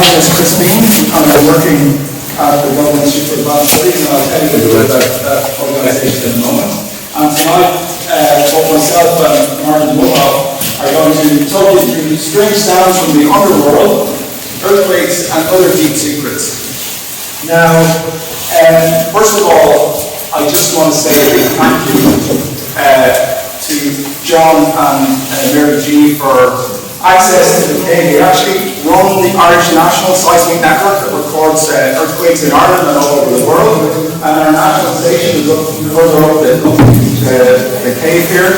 name is Christine, and I'm working at the Dublin Institute for Advanced Studies, and I'll tell you a bit about that organisation in a moment. And tonight, both myself and Martin Möllhoff are going to talk you through strange sounds from the underworld, earthquakes, and other deep secrets. Now, first of all, I just want to say thank you to John and Mary G for access to the cave. They actually run the Irish National Seismic Network that records earthquakes in Ireland and all over the world. And our national station is up further up the cave here.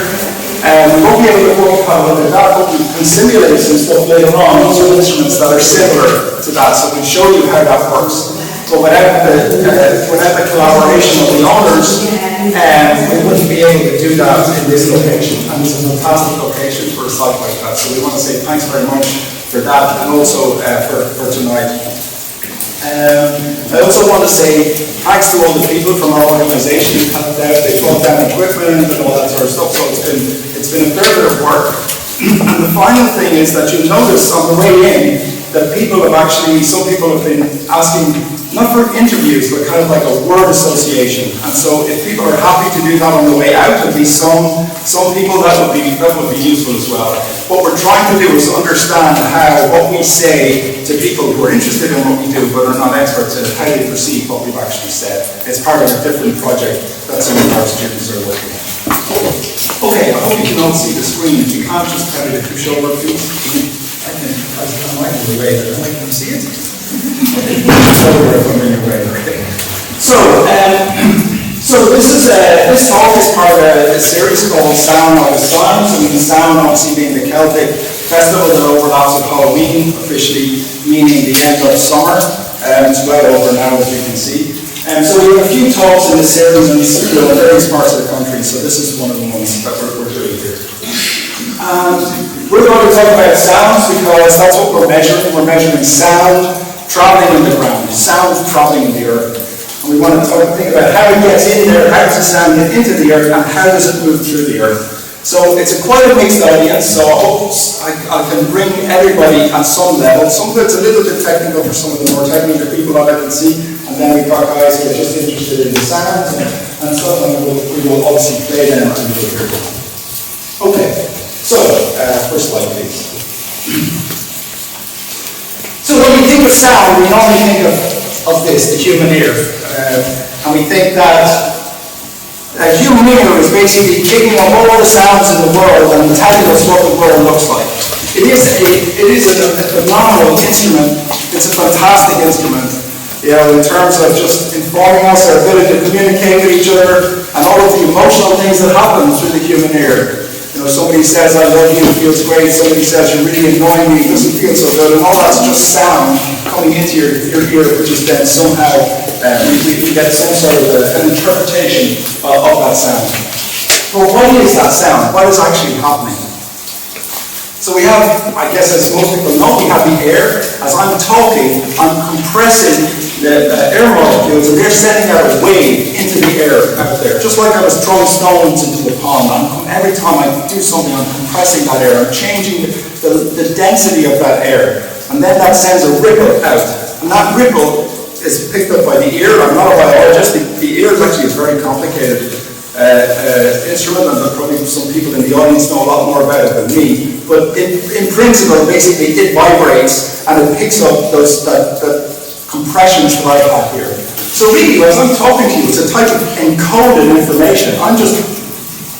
We won't be able to work out with that, but we can simulate some stuff later on. Those are instruments that are similar to that, so we'll show you how that works. But without the collaboration of the owners, we wouldn't be able to do that in this location. And it's a fantastic location for a site like that. So we want to say thanks very much for that, and also for tonight. I also want to say thanks to all the people from our organisation who helped out. They brought down equipment and all that sort of stuff. So it's been a fair bit of work. And the final thing is that you notice on the way in that some people have been asking, not for interviews, but kind of like a word association. And so if people are happy to do that on the way out, at least some people, that would be useful as well. What we're trying to do is understand how what we say to people who are interested in what we do but are not experts in how they perceive what we've actually said. It's part of a different project that some of our students are working on. Okay, I hope you can all see the screen. If you can't, just tell me to push over, please. I might be away there. Can you see it? So this talk is part of a series called Samhain of the Signs. I mean, Samhain obviously being the Celtic festival that overlaps with Halloween, officially meaning the end of summer. It's well over now, as you can see. So we have a few talks in this series in various parts of the country. So this is one of the ones that we're doing here. We're going to talk about sounds because that's what we're measuring. We're measuring sound traveling in the ground, sound traveling in the earth. And we want to think about how it gets in there, how does the sound get into the earth, and how does it move through the earth. So it's quite a mixed audience, so I hope I can bring everybody at some level. Some of it's a little bit technical for some of the more technical people that I can see, and then we've got guys who are just interested in the sounds and stuff, and we will obviously play them and we'll hear them. Okay, so first slide please. So when we think of sound, we normally think of this, the human ear. And we think that a human ear is basically picking up all the sounds in the world and telling us what the world looks like. It is a phenomenal instrument. It's a fantastic instrument, in terms of just informing us, our ability to communicate with each other, and all of the emotional things that happen through the human ear. Somebody says, I love you, it feels great. Somebody says, you're really annoying me, it doesn't feel so good. And all that's just sound coming into your ear, which is then somehow, we get some sort of an interpretation of that sound. But what is that sound? What is actually happening? So we have, I guess as most people know, we have the air. As I'm talking, I'm compressing the air molecules, and they're sending out a wave into the air out there. Just like I was throwing stones into a pond. Every time I do something, I'm compressing that air. I'm changing the density of that air. And then that sends a ripple out. And that ripple is picked up by the ear. I'm not a biologist. The ear is actually a very complicated instrument, and probably some people in the audience know a lot more about it than me. But in principle, basically, it vibrates and it picks up that compressions that I have here. So really, as I'm talking to you, it's a type of encoded information. I'm just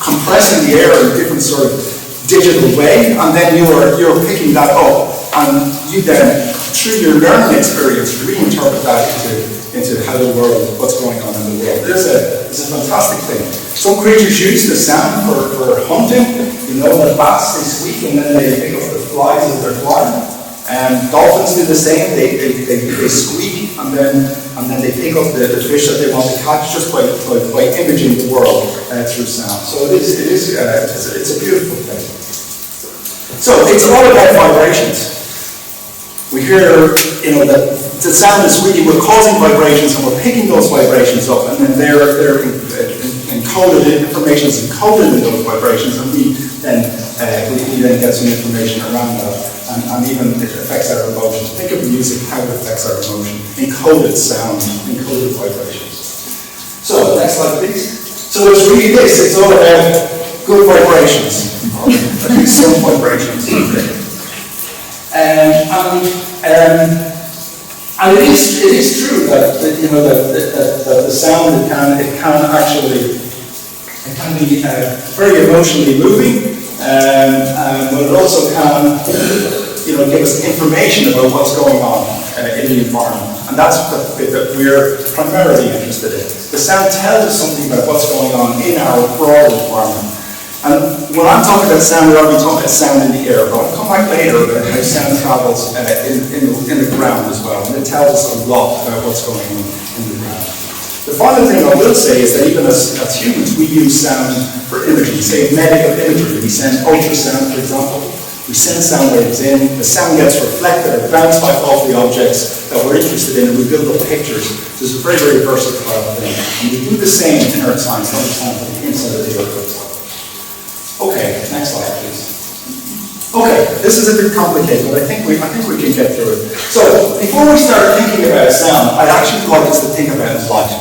compressing the air in a different sort of digital way, and then you're picking that up, and you then, through your learning experience, reinterpret that into how the world, what's going on in the world. It's a fantastic thing. Some creatures use the sound for hunting. You know that bats, they squeak and then they pick up the flies as they're flying. Dolphins do the same. They squeak and then they pick up the fish that they want to catch just by imaging the world through sound. So it's a beautiful thing. So it's all about vibrations. We hear, the sound is really, we're causing vibrations and we're picking those vibrations up, and then they're encoded, information is encoded in those vibrations, and we then get some information around that. and even it affects our emotions. Think of music, how it affects our emotion. Encoded sound, encoded vibrations. So, next slide please. So it's really this, it's all about good vibrations, or at least some vibrations. And it is true that you know that the sound it can actually be very emotionally moving, but it also can give us information about what's going on in the environment, and that's the bit that we're primarily interested in. The sound tells us something about what's going on in our broader environment. And when I'm talking about sound, we're already talking about sound in the air, but I'll come back later about how sound travels in the ground as well, and it tells us a lot about what's going on in the ground. The final thing I will say is that even as humans, we use sound for imaging, say medical imagery. We send ultrasound, for example. We send sound waves in, the sound gets reflected or bounced back off the objects that we're interested in, and we build up pictures. So it's a very, very versatile thing. And we do the same in earth science, understand from the inside of the earth itself. Okay, next slide, please. Okay, this is a bit complicated, but I think we can get through it. So, before we start thinking about sound, I'd actually like us to think about light.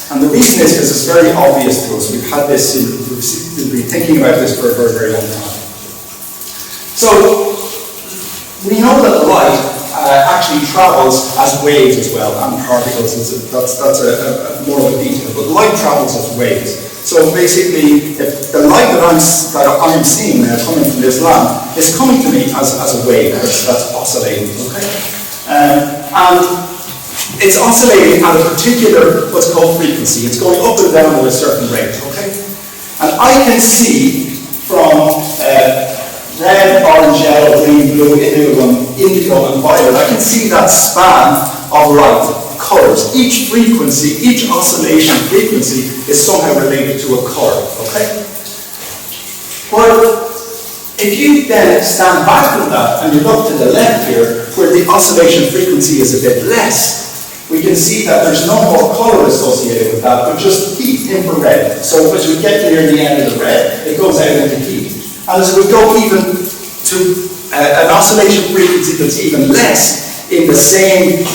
And the reason is because it's very obvious to us. We've been thinking about this for a very, very long time. So, we know that light actually travels as waves as well, and particles. That's more of a detail, but light travels as waves. So basically, if the light that I'm seeing now coming from this lamp is coming to me as a wave that's oscillating, okay? And it's oscillating at a particular, what's called frequency. It's going up and down at a certain rate, okay? And I can see from red, orange, yellow, green, blue, indigo, and violet, I can see that span of light. Colors. Each frequency, each oscillation frequency is somehow related to a color, okay? But if you then stand back from that and you look to the left here, where the oscillation frequency is a bit less, we can see that there's no more color associated with that, but just heat, infrared. So as we get near the end of the red, it goes out into heat. And as we go even to an oscillation frequency that's even less, in the same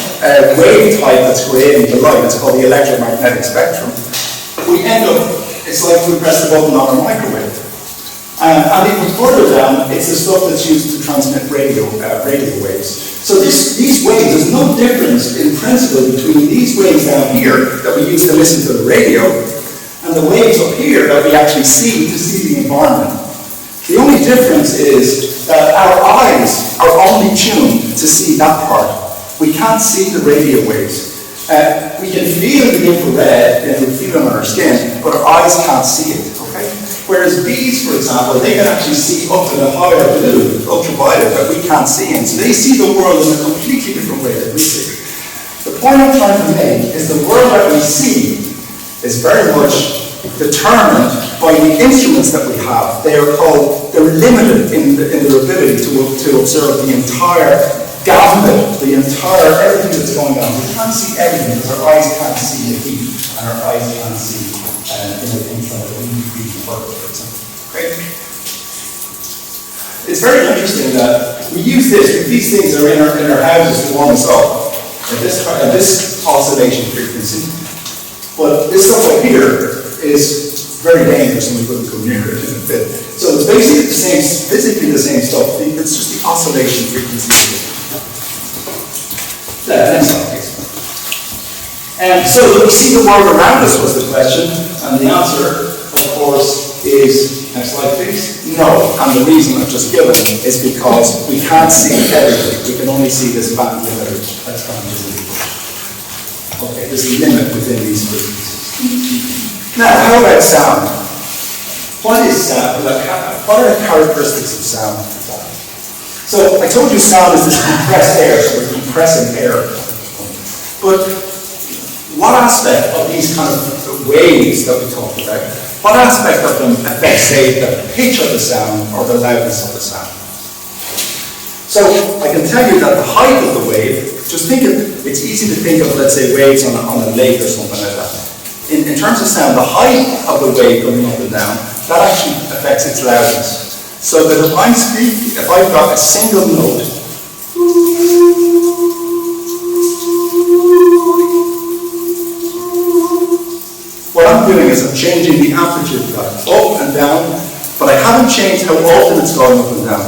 wave type that's creating the light, it's called the electromagnetic spectrum, we end up, it's like we press the button on a microwave. And even further down, it's the stuff that's used to transmit radio waves. So these waves, there's no difference in principle between these waves down here that we use to listen to the radio and the waves up here that we actually see to see the environment. The only difference is that our eyes are only tuned to see that part. We can't see the radio waves. We can feel the infrared, and we feel it on our skin, but our eyes can't see it, okay? Whereas bees, for example, they can actually see up in a higher blue, ultraviolet, that we can't see in. So they see the world in a completely different way than we see. The point I'm trying to make is the world that we see is very much determined by the instruments that we have. They're limited in their ability to observe the entire gambit, everything that's going on. We can't see everything because our eyes can't see the heat, and our eyes can't see things like UV work, for example. Okay? It's very interesting that we use these things are in our houses to warm us up, at this oscillation frequency. But this stuff up here is very dangerous and we wouldn't go near it in a bit. So it's basically physically the same stuff. It's just the oscillation frequency. Next slide, please. So do we see the world around us was the question, and the answer, of course, is, next slide please, no. And the reason I've just given is because we can't see everything. We can only see this band limit. That's bandwidth. Okay, there's a limit within these frequencies. Now, how about sound? What is sound? What are the characteristics of sound? So, I told you sound is this compressed air, so we're compressing air. But what aspect of these kind of waves that we talked about, what aspect of them affects, say, the pitch of the sound or the loudness of the sound? So, I can tell you that the height of the wave, just think of, it's easy to think of, let's say, waves on a lake or something like that. In terms of sound, the height of the wave going up and down, that actually affects its loudness. So that if I'm speaking, if I've got a single note, what I'm doing is I'm changing the amplitude of that up and down, but I haven't changed how often it's going up and down.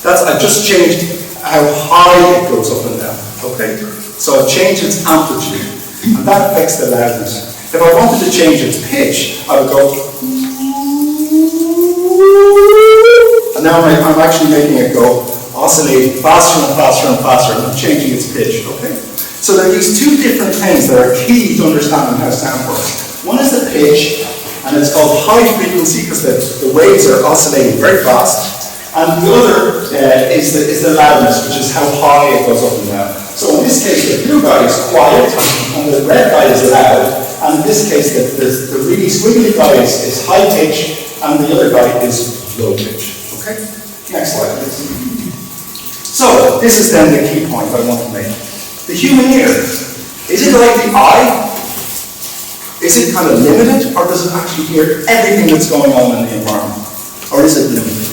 I've just changed how high it goes up and down, okay? So I've changed its amplitude, and that affects the loudness. If I wanted to change its pitch, I would go, and now I'm actually making it go, oscillating faster and faster and faster, and I'm changing its pitch, okay? So there are these two different things that are key to understanding how sound works. One is the pitch, and it's called high frequency because the waves are oscillating very fast. And the other is the loudness, which is how high it goes up and down. So in this case, the blue guy is quiet, and the red guy is loud. And in this case, the really squiggly guy is high pitch, and the other guy is low pitch. Okay? Next slide, please. So this is then the key point I want to make. The human ear, is it like the eye? Is it kind of limited, or does it actually hear everything that's going on in the environment? Or is it limited?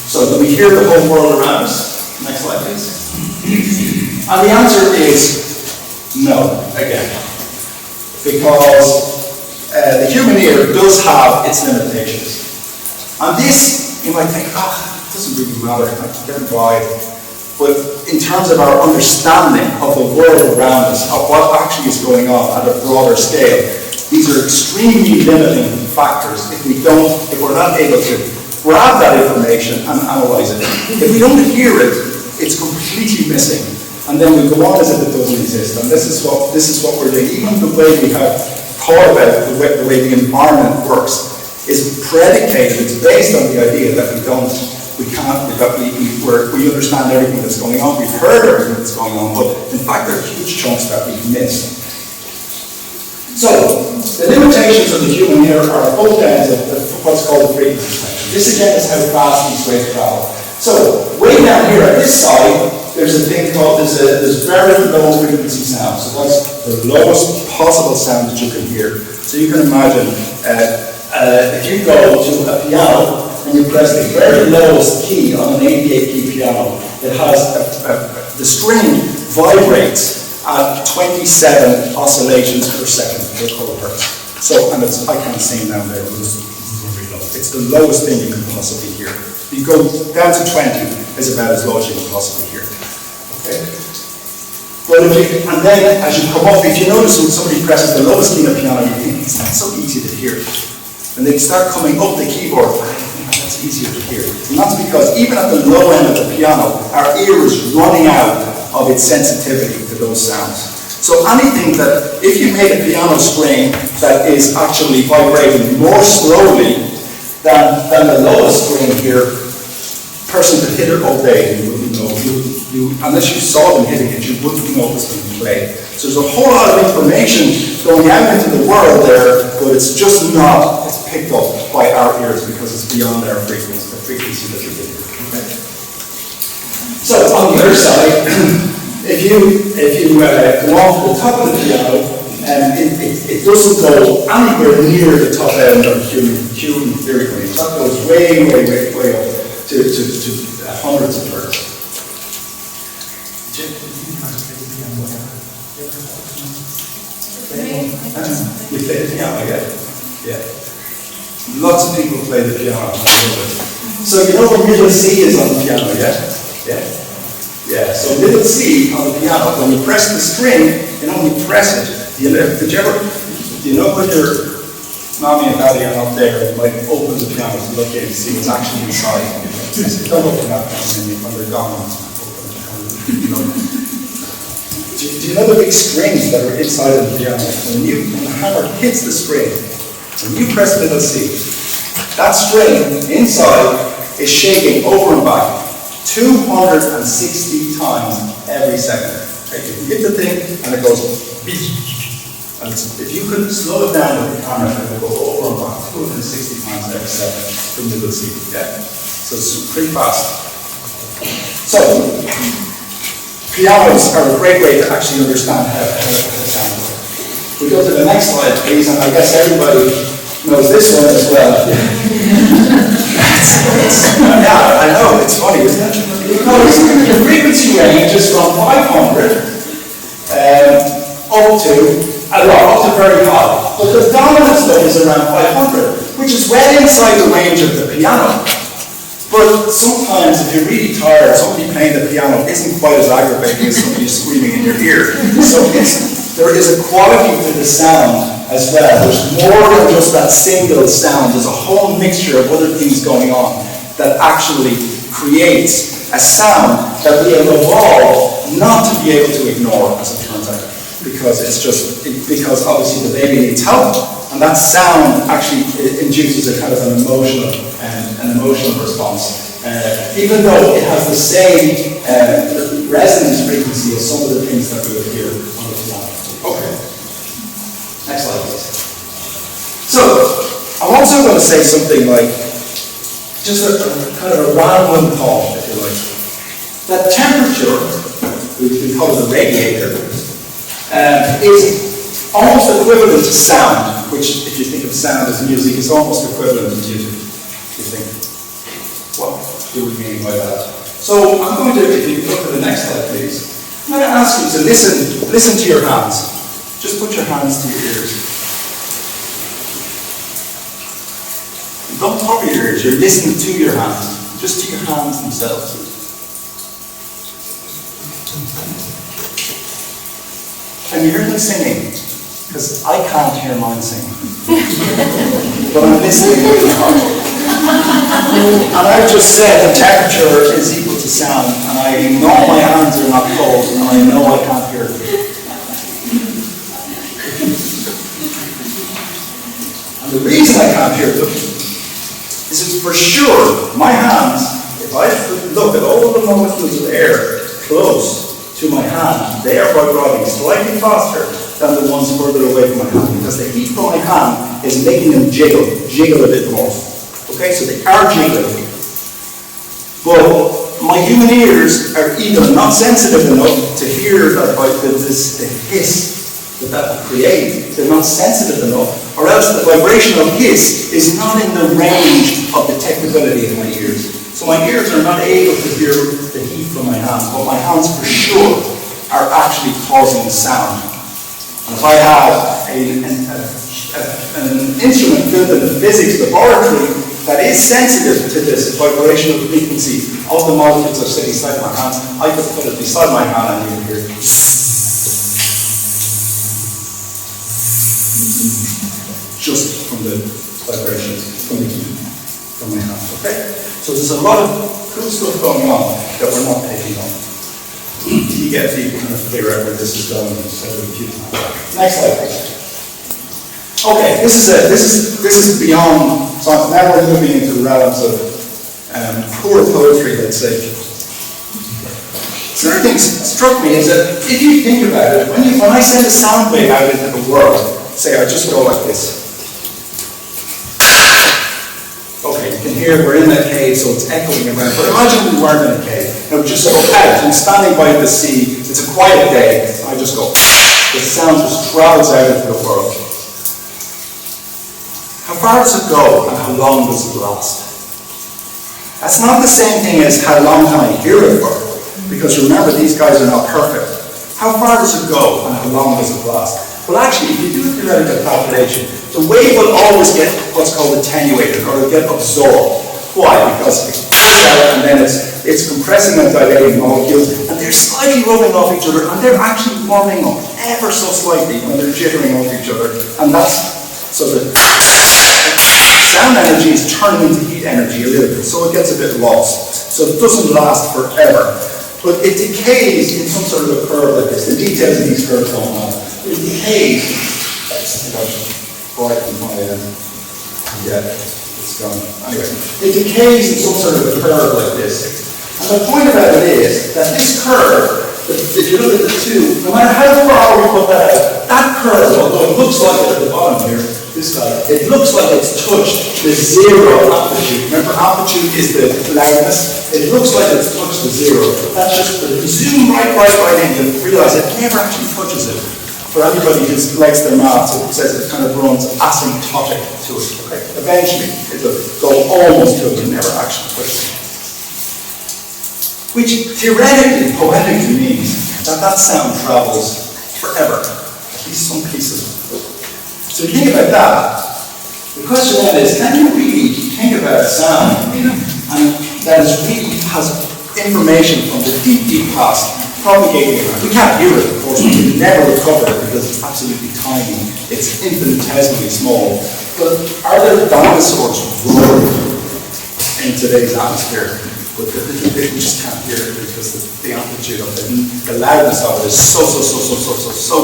So do we hear the whole world around us? Next slide, please. And the answer is no, again. Because the human ear does have its limitations. And this, you might think, it doesn't really matter, I can get by. But in terms of our understanding of the world around us, of what actually is going on at a broader scale, these are extremely limiting factors if we're not able to grab that information and analyze it. If we don't hear it, it's completely missing. And then we go on as if it doesn't exist. And this is what we're doing. Even the way we have thought about the way the environment works is predicated, it's based on the idea that we understand everything that's going on, we've heard everything that's going on, but in fact there are huge chunks that we've missed. So, the limitations of the human ear are both ends of what's called the frequency spectrum. This again is how fast these waves travel. So, way down here at this side, there's a thing called, there's very low frequency sound. So that's the lowest possible sound that you can hear. So you can imagine, if you go to a piano and you press the very lowest key on an 88 key piano, it has, the string vibrates at 27 oscillations per second per kilohertz. So, and I can't sing down there, it's the lowest thing you can possibly hear. You go down to 20 is about as low as you can possibly hear. Okay? Well, and then as you come up, if you notice when somebody presses the lowest key on the piano, you think it's not so easy to hear. And they start coming up the keyboard, that's easier to hear. And that's because even at the low end of the piano, our ear is running out of its sensitivity to those sounds. So anything that, if you made a piano string that is actually vibrating more slowly than the lowest string here, person could hit it all day, you wouldn't know. Unless you saw them hitting it, you wouldn't know it was being played. So there's a whole lot of information going out into the world there, but it's just not, it's picked up by our ears because it's beyond our frequency, the frequency that we're getting. Okay? So on the other side, if you go off to the top of the piano, it doesn't go anywhere near the top end of human hearing range. That goes way, way, way, way up to hundreds of hertz. You play the piano, yeah? Lots of people play the piano. So you know where middle C is on the piano, yeah? Yeah, so middle C on the piano, when you press the string, and only press it. Do you know when your mommy and daddy are not there, it might open the piano to look in and see what's actually inside. Don't open that when they're gone. Do you know the big strings that are inside of the piano? When the hammer hits the string, when you press middle C, that string inside is shaking over and back 260 times every second. Okay, you can hit the thing and it goes beep. And if you could slow it down with the camera, it will go over and back 260 times every second from middle C. Yeah? So it's pretty fast. So, pianos are a great way to actually understand how sound works. We go to the next slide, please, and I guess everybody knows this one as well. Yeah, I know, it's funny, isn't it? Because the frequency range is from 500 up to very high. But the dominant stuff is around 500, which is well inside the range of the piano. But sometimes, if you're really tired, somebody playing the piano isn't quite as aggravating as somebody screaming in your ear. So there is a quality to the sound as well. There's more than just that single sound. There's a whole mixture of other things going on that actually creates a sound that we have evolved not to be able to ignore, as it turns out. Because because obviously the baby needs help, and that sound actually induces a kind of an emotional response, even though it has the same resonance frequency as some of the things that we would hear on the piano. Okay. Next slide, please. So I'm also going to say something like just a kind of a random thought, if you like. That temperature, we call it the radiator, is almost equivalent to sound, which, if you think of sound as music, is almost equivalent to music. You think, what do we mean by that? So I'm going to, if you look at the next slide, please, I'm going to ask you to listen to your hands. Just put your hands to your ears. Don't cover your ears, you're listening to your hands, just to your hands themselves. Can you hear them singing? Because I can't hear mine sing. But I'm listening really hard. And I've just said the temperature is equal to sound, and I know my hands are not cold, and I know I can't hear them. And the reason I can't hear them is it's for sure my hands, if I look at all the molecules of air close to my hand, they are vibrating slightly faster than the ones further away from my hand, because the heat from my hand is making them jiggle a bit more. Okay, so they are jiggling. But my human ears are either not sensitive enough to hear the hiss that will create, they're not sensitive enough, or else the vibrational hiss is not in the range of detectability in my ears. So my ears are not able to hear the heat from my hands, but my hands for sure are actually causing the sound. And if I have an instrument built in the physics laboratory that is sensitive to this vibrational frequency of the molecules that sit inside my hands, I could put it beside my hand and you can hear it. Just from the vibrations, from the heat from my hands, okay? So there's a lot of cool stuff going on that we're not picking on. You get to kind of figure out where this is going instead of repeating that. Next slide, please. Okay, this is beyond science. Now we're moving into the realms of poor poetry, let's say. Certain things struck me is that if you think about it, when I send a sound wave out into the world, say I just go like this. Okay, you can hear we're in that cave, so it's echoing around. But imagine we weren't in a cave. And we just go out. I'm standing by the sea. It's a quiet day. I just go. The sound just travels out into the world. How far does it go, and how long does it last? That's not the same thing as how long can I hear it for. Because remember, these guys are not perfect. How far does it go, and how long does it last? Well, actually, if you do a theoretical calculation, the wave will always get what's called attenuated, or it'll get absorbed. Why? Because it goes out and then it's compressing and dilating molecules, and they're slightly rubbing off each other, and they're actually warming up ever so slightly when they're jittering off each other. And that's so that sound energy is turning into heat energy a little bit, so it gets a bit lost. So it doesn't last forever. But it decays in some sort of a curve like this. The details of these curves don't matter. It decays. It's gone. Anyway, it decays in some sort of a curve like this. And the point about it is that this curve, if you look at the two, no matter how far we put that out, that curve, although it looks like it at the bottom here, this guy, it looks like it's touched the zero amplitude. Remember, amplitude is the loudness. It looks like it's touched the zero. That's just, zoom right in, you'll realize it never actually touches it. For anybody who likes their maths, it says it kind of runs asymptotic to it. Okay? Eventually, it'll go almost to it, but never actually quit it. Which theoretically, poetically means that that sound travels forever, at least some pieces of it. So if you think about that, the question then is, can you really think about sound and that it really has information from the deep, deep past propagating around? We can't hear it, of course, we can never recover it because it's absolutely tiny, it's infinitesimally small. But are there dinosaurs roaring in today's atmosphere? But we just can't hear it because the amplitude of it, the loudness of it is so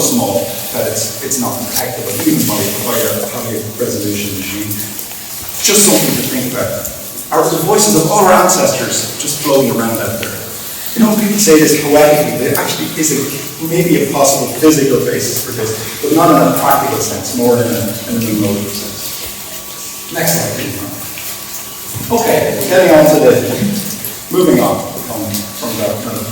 small that it's not detectable, even by a high resolution machine. Just something to think about. Are the voices of all our ancestors just floating around out there? You know, people say this poetically, there actually is maybe a possible physical basis for this, but not in a practical sense, more in an emotive sense. Next slide, please. Okay, getting on to moving on from that kind of,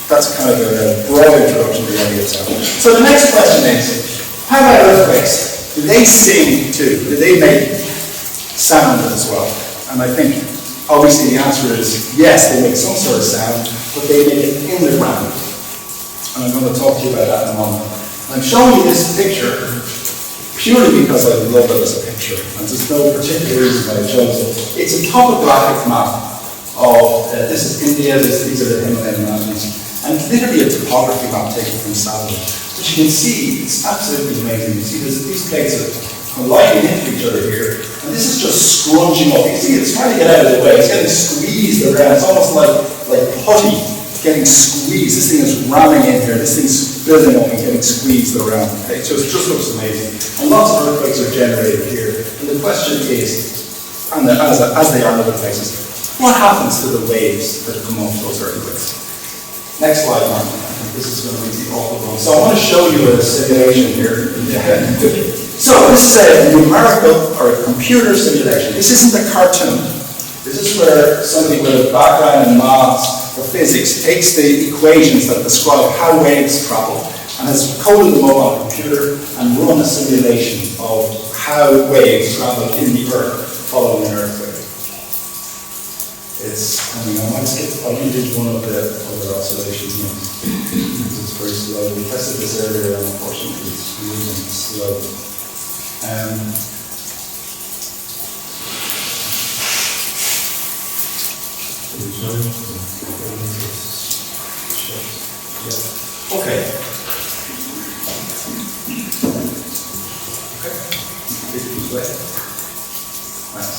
that's kind of a broad introduction to the idea of sound. So the next question is, how about earthquakes? Do they sing too? Do they make sound as well? And I think, obviously, the answer is yes, they make some sort of sound, but they make it in the ground. And I'm going to talk to you about that in a moment. I'm showing you this picture purely because I love it as a picture, and there's no particular reason why I chose it. It's a topographic map of, this is India, these are the Himalayan mountains, and it's literally a topography map taken from satellite. But you can see, it's absolutely amazing. You see these plates are colliding into each other here, and this is just scrunching up. You see, it's trying to get out of the way. It's getting squeezed around. It's almost like putty getting squeezed. This thing is ramming in here. This thing's building up and getting squeezed around. Okay? So it just looks amazing. And lots of earthquakes are generated here. And the question is, and as they are in other places, what happens to the waves that come off those earthquakes? Next slide, Mark. I think this is going to be the awful one. So I want to show you a simulation here. So this is a numerical or a computer simulation. This isn't a cartoon. This is where somebody with a background in maths or physics takes the equations that describe how waves travel and has coded them up on a computer and run a simulation of how waves travel in the earth following an earthquake. I might skip, I'll do one of the other oscillations now. It's very slow. We tested this earlier and unfortunately it's moving slow. Okay. Nice.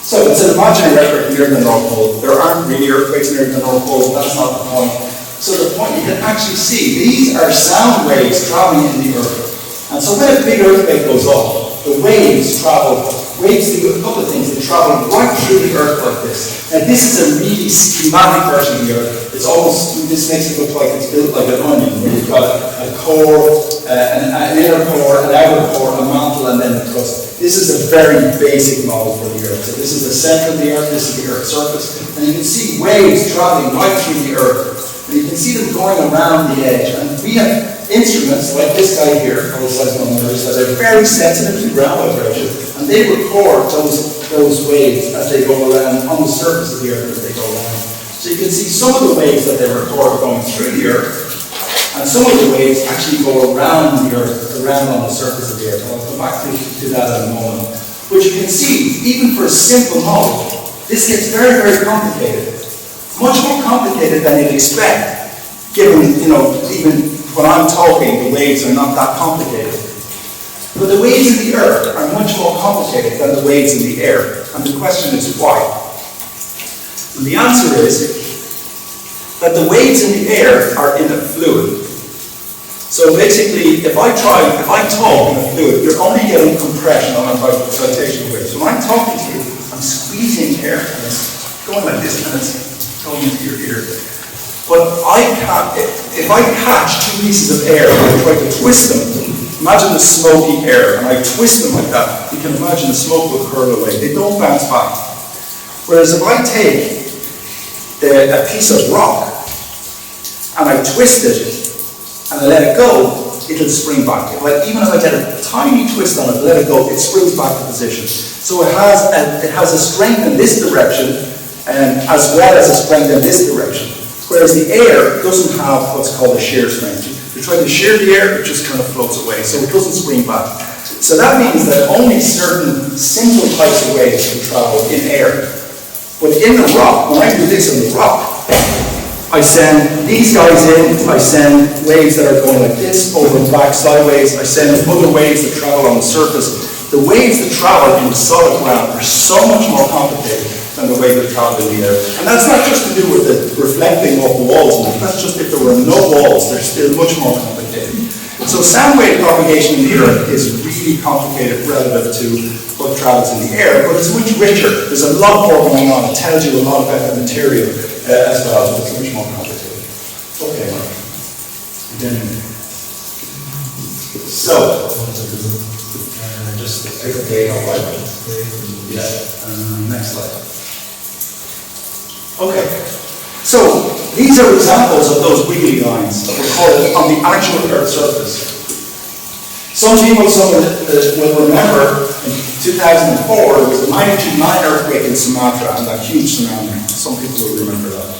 So it's an imaginary earthquake near the North Pole. There aren't really earthquakes near the North Pole, that's not the point. So the point, you can actually see, these are sound waves traveling in the earth. And so when a big earthquake goes off, the waves do a couple of things. They travel right through the earth like this. Now this is a really schematic version of the earth. It's almost, this makes it look like it's built like an onion, where you've got a core, an inner core, an outer core, a mantle, and then the crust. This is a very basic model for the earth. So this is the center of the earth, this is the earth's surface, and you can see waves traveling right through the earth. And you can see them going around the edge. And we have instruments like this guy here, called seismologists, that are very sensitive to ground vibration, and they record those waves as they go around on the surface of the earth as they go around. So you can see some of the waves that they record going through the earth, and some of the waves actually go around the earth, around on the surface of the earth. I'll come back to that in a moment. But you can see, even for a simple model, this gets very, very complicated. Much more complicated than you'd expect, given, even when I'm talking, the waves are not that complicated. But the waves in the earth are much more complicated than the waves in the air. And the question is why? And the answer is that the waves in the air are in a fluid. So basically, if I talk in a fluid, you're only getting compression on a rotational wave. So when I'm talking to you, I'm squeezing air, and it's going like this, and it's going into your ear. But if I catch two pieces of air and I try to twist them, imagine the smoky air, and I twist them like that, you can imagine the smoke will curl away. They don't bounce back. Whereas if I take a piece of rock and I twist it and I let it go, it'll spring back. Even if I get a tiny twist on it, let it go, it springs back to position. So it has a strength in this direction, as well as a strength in this direction. Whereas the air doesn't have what's called a shear strength. If you try to shear the air, it just kind of floats away, so it doesn't spring back. So that means that only certain simple types of waves can travel in air. But in the rock, when I do this in the rock, I send these guys in, I send waves that are going like this, over and back, sideways, I send other waves that travel on the surface. The waves that travel in the solid ground are so much more complicated than the waves that travel in the air. And that's not just to do with the reflecting off the walls, that's just if there were no walls, they're still much more complicated. So sound wave propagation in the earth is really complicated relative to what travels in the air, but it's much richer. There's a lot more going on. It tells you a lot about the material as well, so it's much more complicated. Okay, so, just take a date on vibrate. Yeah, next slide. Okay, so these are examples of those wiggly lines that were recorded on the actual Earth's surface. Some people will remember in 2004 there was a magnitude 9 earthquake in Sumatra and that huge tsunami. Some people will remember that.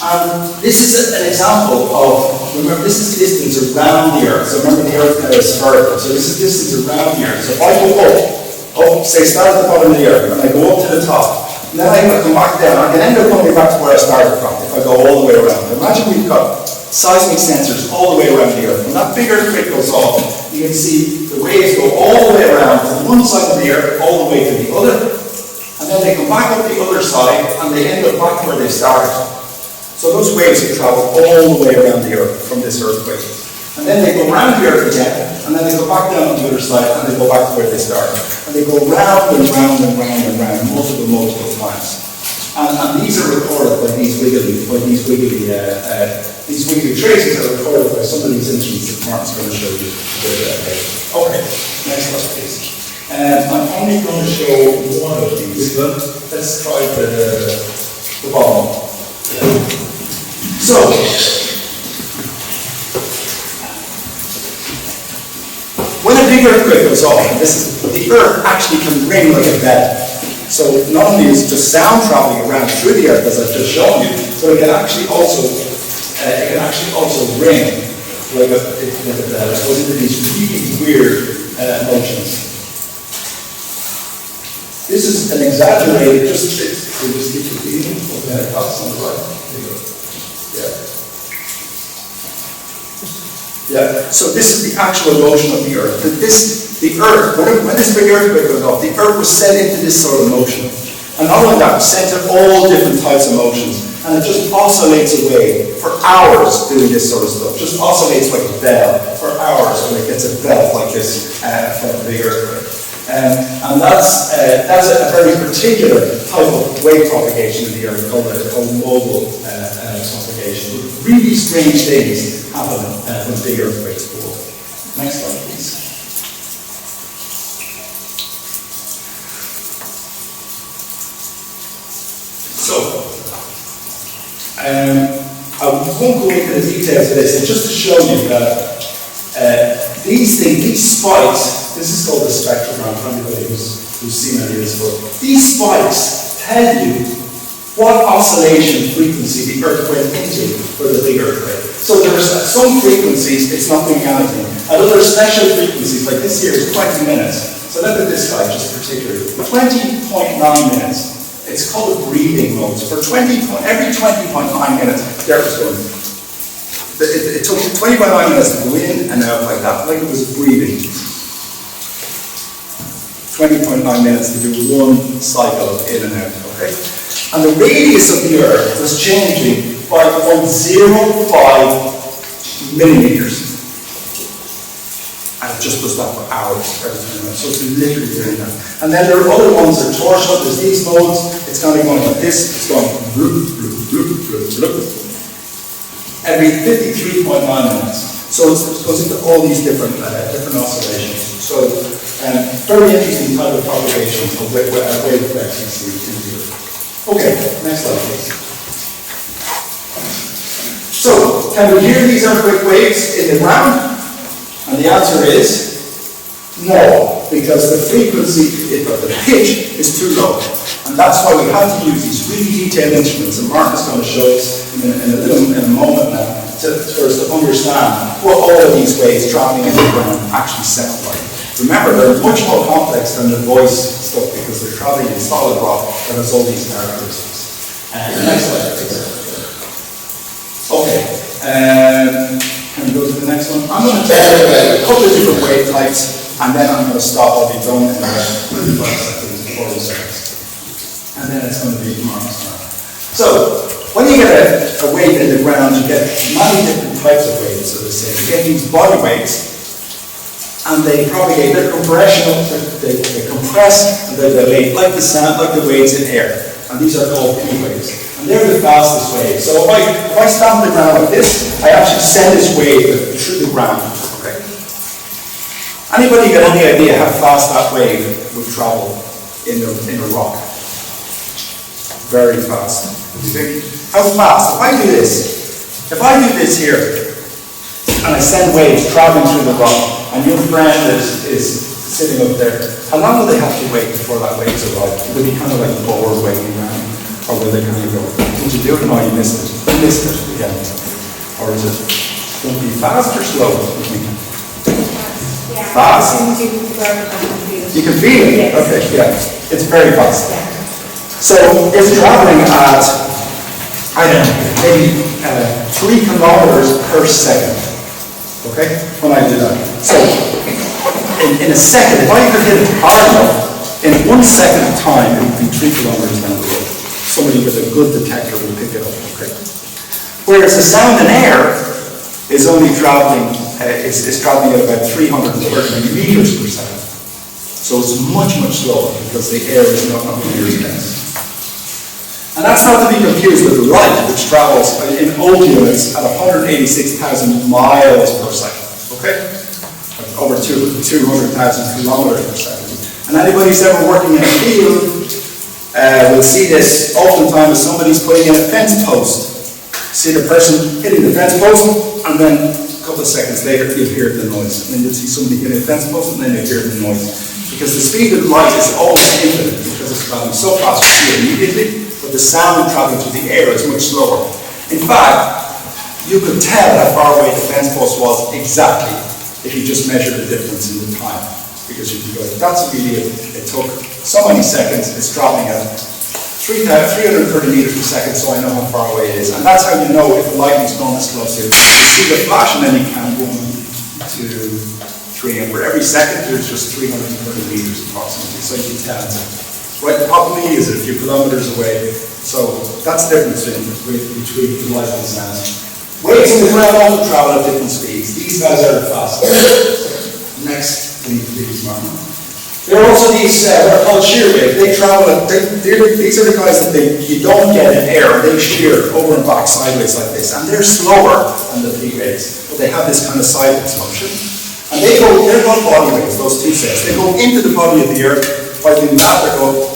And this is an example of, remember, this is distance around the Earth. So remember, the Earth now is spherical. So this is distance around the Earth. So if I go up, say start at the bottom of the Earth, and I go up to the top, and then I come back down, I can end up coming back to where I started from if I go all the way around. Imagine we've got seismic sensors all the way around the Earth. When that big earthquake goes off, you can see the waves go all the way around from one side of the Earth all the way to the other, and then they come back up the other side, and they end up back where they started. So those waves have traveled all the way around the Earth from this earthquake. And then they go around the Earth again, and then they go back down on the other side, and they go back to where they started. And they go round and round and round and round multiple times. And these are recorded by these wiggly traces are recorded by some of these instruments that Martin's going to show you. Okay, next slide, please. I'm only going to show one of these. Let's try the bottom. So, when a big earthquake goes off, the Earth actually can ring like a bell. So not only is just sound traveling around through the Earth, as I've just shown you, but it can actually also ring like a bell. It goes into these really weird motions. This is an exaggerated, just keep repeating. Okay, that's on the right. There you go. Yeah. So this is the actual motion of the Earth. The Earth, when this big earthquake goes off, the Earth was sent into this sort of motion. And not only that, it was sent to all different types of motions. And it just oscillates away for hours doing this sort of stuff. Just oscillates like a bell for hours when it gets a belt like this from a big earthquake. And that's a very particular type of wave propagation in the Earth called mobile propagation. Really strange things happen when big earthquakes go off. Next slide, please. So, I won't go into the details of this, just to show you that these spikes, this is called the spectrogram for anybody who's seen any of this before. These spikes tell you what oscillation frequency the Earth went into for the big earthquake. So there's some frequencies it's not doing anything, and other special frequencies, like this here is 20 minutes. So look at this guy just particularly. 20.9 minutes. It's called breathing modes. For every 20.9 minutes, the Earth was going. It took 20.9 minutes to go in and out like that, like it was breathing. 20.9 minutes to do one cycle of in and out, okay? And the radius of the Earth was changing by 0.05 millimeters. And it just does that for hours every time. So it's literally doing that. And then there are other ones that are torsional. There's these modes. It's going to be going like this. It's going bloop, bloop, bloop, bloop, bloop. Every 53.9 minutes. So it goes into all these different oscillations. So very interesting type of propagation of wave effects you see in the Earth. Okay, next slide, please. So, can we hear these earthquake waves in the ground? And the answer is no, because the frequency, or the pitch, is too low. And that's why we have to use these really detailed instruments, and Mark is going to show us in a moment now, for us to understand what all of these waves traveling in the ground actually sound like. Remember, they're much more complex than the voice stuff because they're traveling in solid rock that has all these characteristics. Next slide, please. Okay, can we go to the next one? I'm going to tell you about a couple of different wave types, and then I'm going to stop. I'll be done in about 35 seconds, 40 seconds. And then it's going to be Mark's turn. So, when you get a wave in the ground, you get many different types of waves, so to say. You get these body waves, and they propagate, they're compressional, they compress, and they're delayed, like the sound, like the waves in air. And these are called P waves. And they're the fastest waves. So if I stamp the ground like this, I actually send this wave through the ground. Okay? Anybody got any idea how fast that wave would travel in a rock? Very fast. How fast? If I do this here, and I send waves traveling through the rock, and your friend is sitting up there, how long will they have to wait before that wave arrives? Will they be kind of like bored waiting around? Or will they kind of go, did you do it? No, you missed it. You missed it again. Or is it going to be fast or slow? Yeah. Fast? You can feel it? Yes. Okay, yeah. It's very fast. Yeah. So it's traveling at, I don't know, maybe 3 kilometers per second. Okay? When I do that. So, in a second, if I could hit it hard enough, in 1 second of time, it would be 3 kilometers down the road. Somebody with a good detector will pick it up. Okay? Whereas the sound in air is only traveling, is traveling at about 330 meters per second. So it's much, much slower because the air is not near as dense. And that's not to be confused with light, which travels in old units at 186,000 miles per second. Okay? Over 200,000 kilometers per second. And anybody who's ever working in a field will see this oftentimes as somebody's putting in a fence post. See the person hitting the fence post, and then a couple of seconds later you'll hear the noise. And then you'll see somebody hitting a fence post, and then you'll hear the noise. Because the speed of light is almost infinite, because it's traveling so fast you see it immediately, but the sound traveling through the air is much slower. In fact, you could tell how far away the fence post was exactly if you just measured the difference in the time. Because you can go, that's really it took so many seconds, it's traveling at 330 meters per second, so I know how far away it is. And that's how you know if the lightning's going as close to you. You see the flash, and then you count 1, 2, 3, and for every second there's just 330 meters approximately. So you can tell right, probably is a few kilometers away. So that's the difference between light and sound. Waves in the ground also travel at different speeds. These guys are faster. Next, please, Mark. There are also these what are called shear waves. They travel at, these are the guys that you don't get in air. They shear over and back sideways like this. And they're slower than the P waves, but they have this kind of sideways motion. And they're called body waves, those two sets. They go into the body of the Earth. By doing that, they go.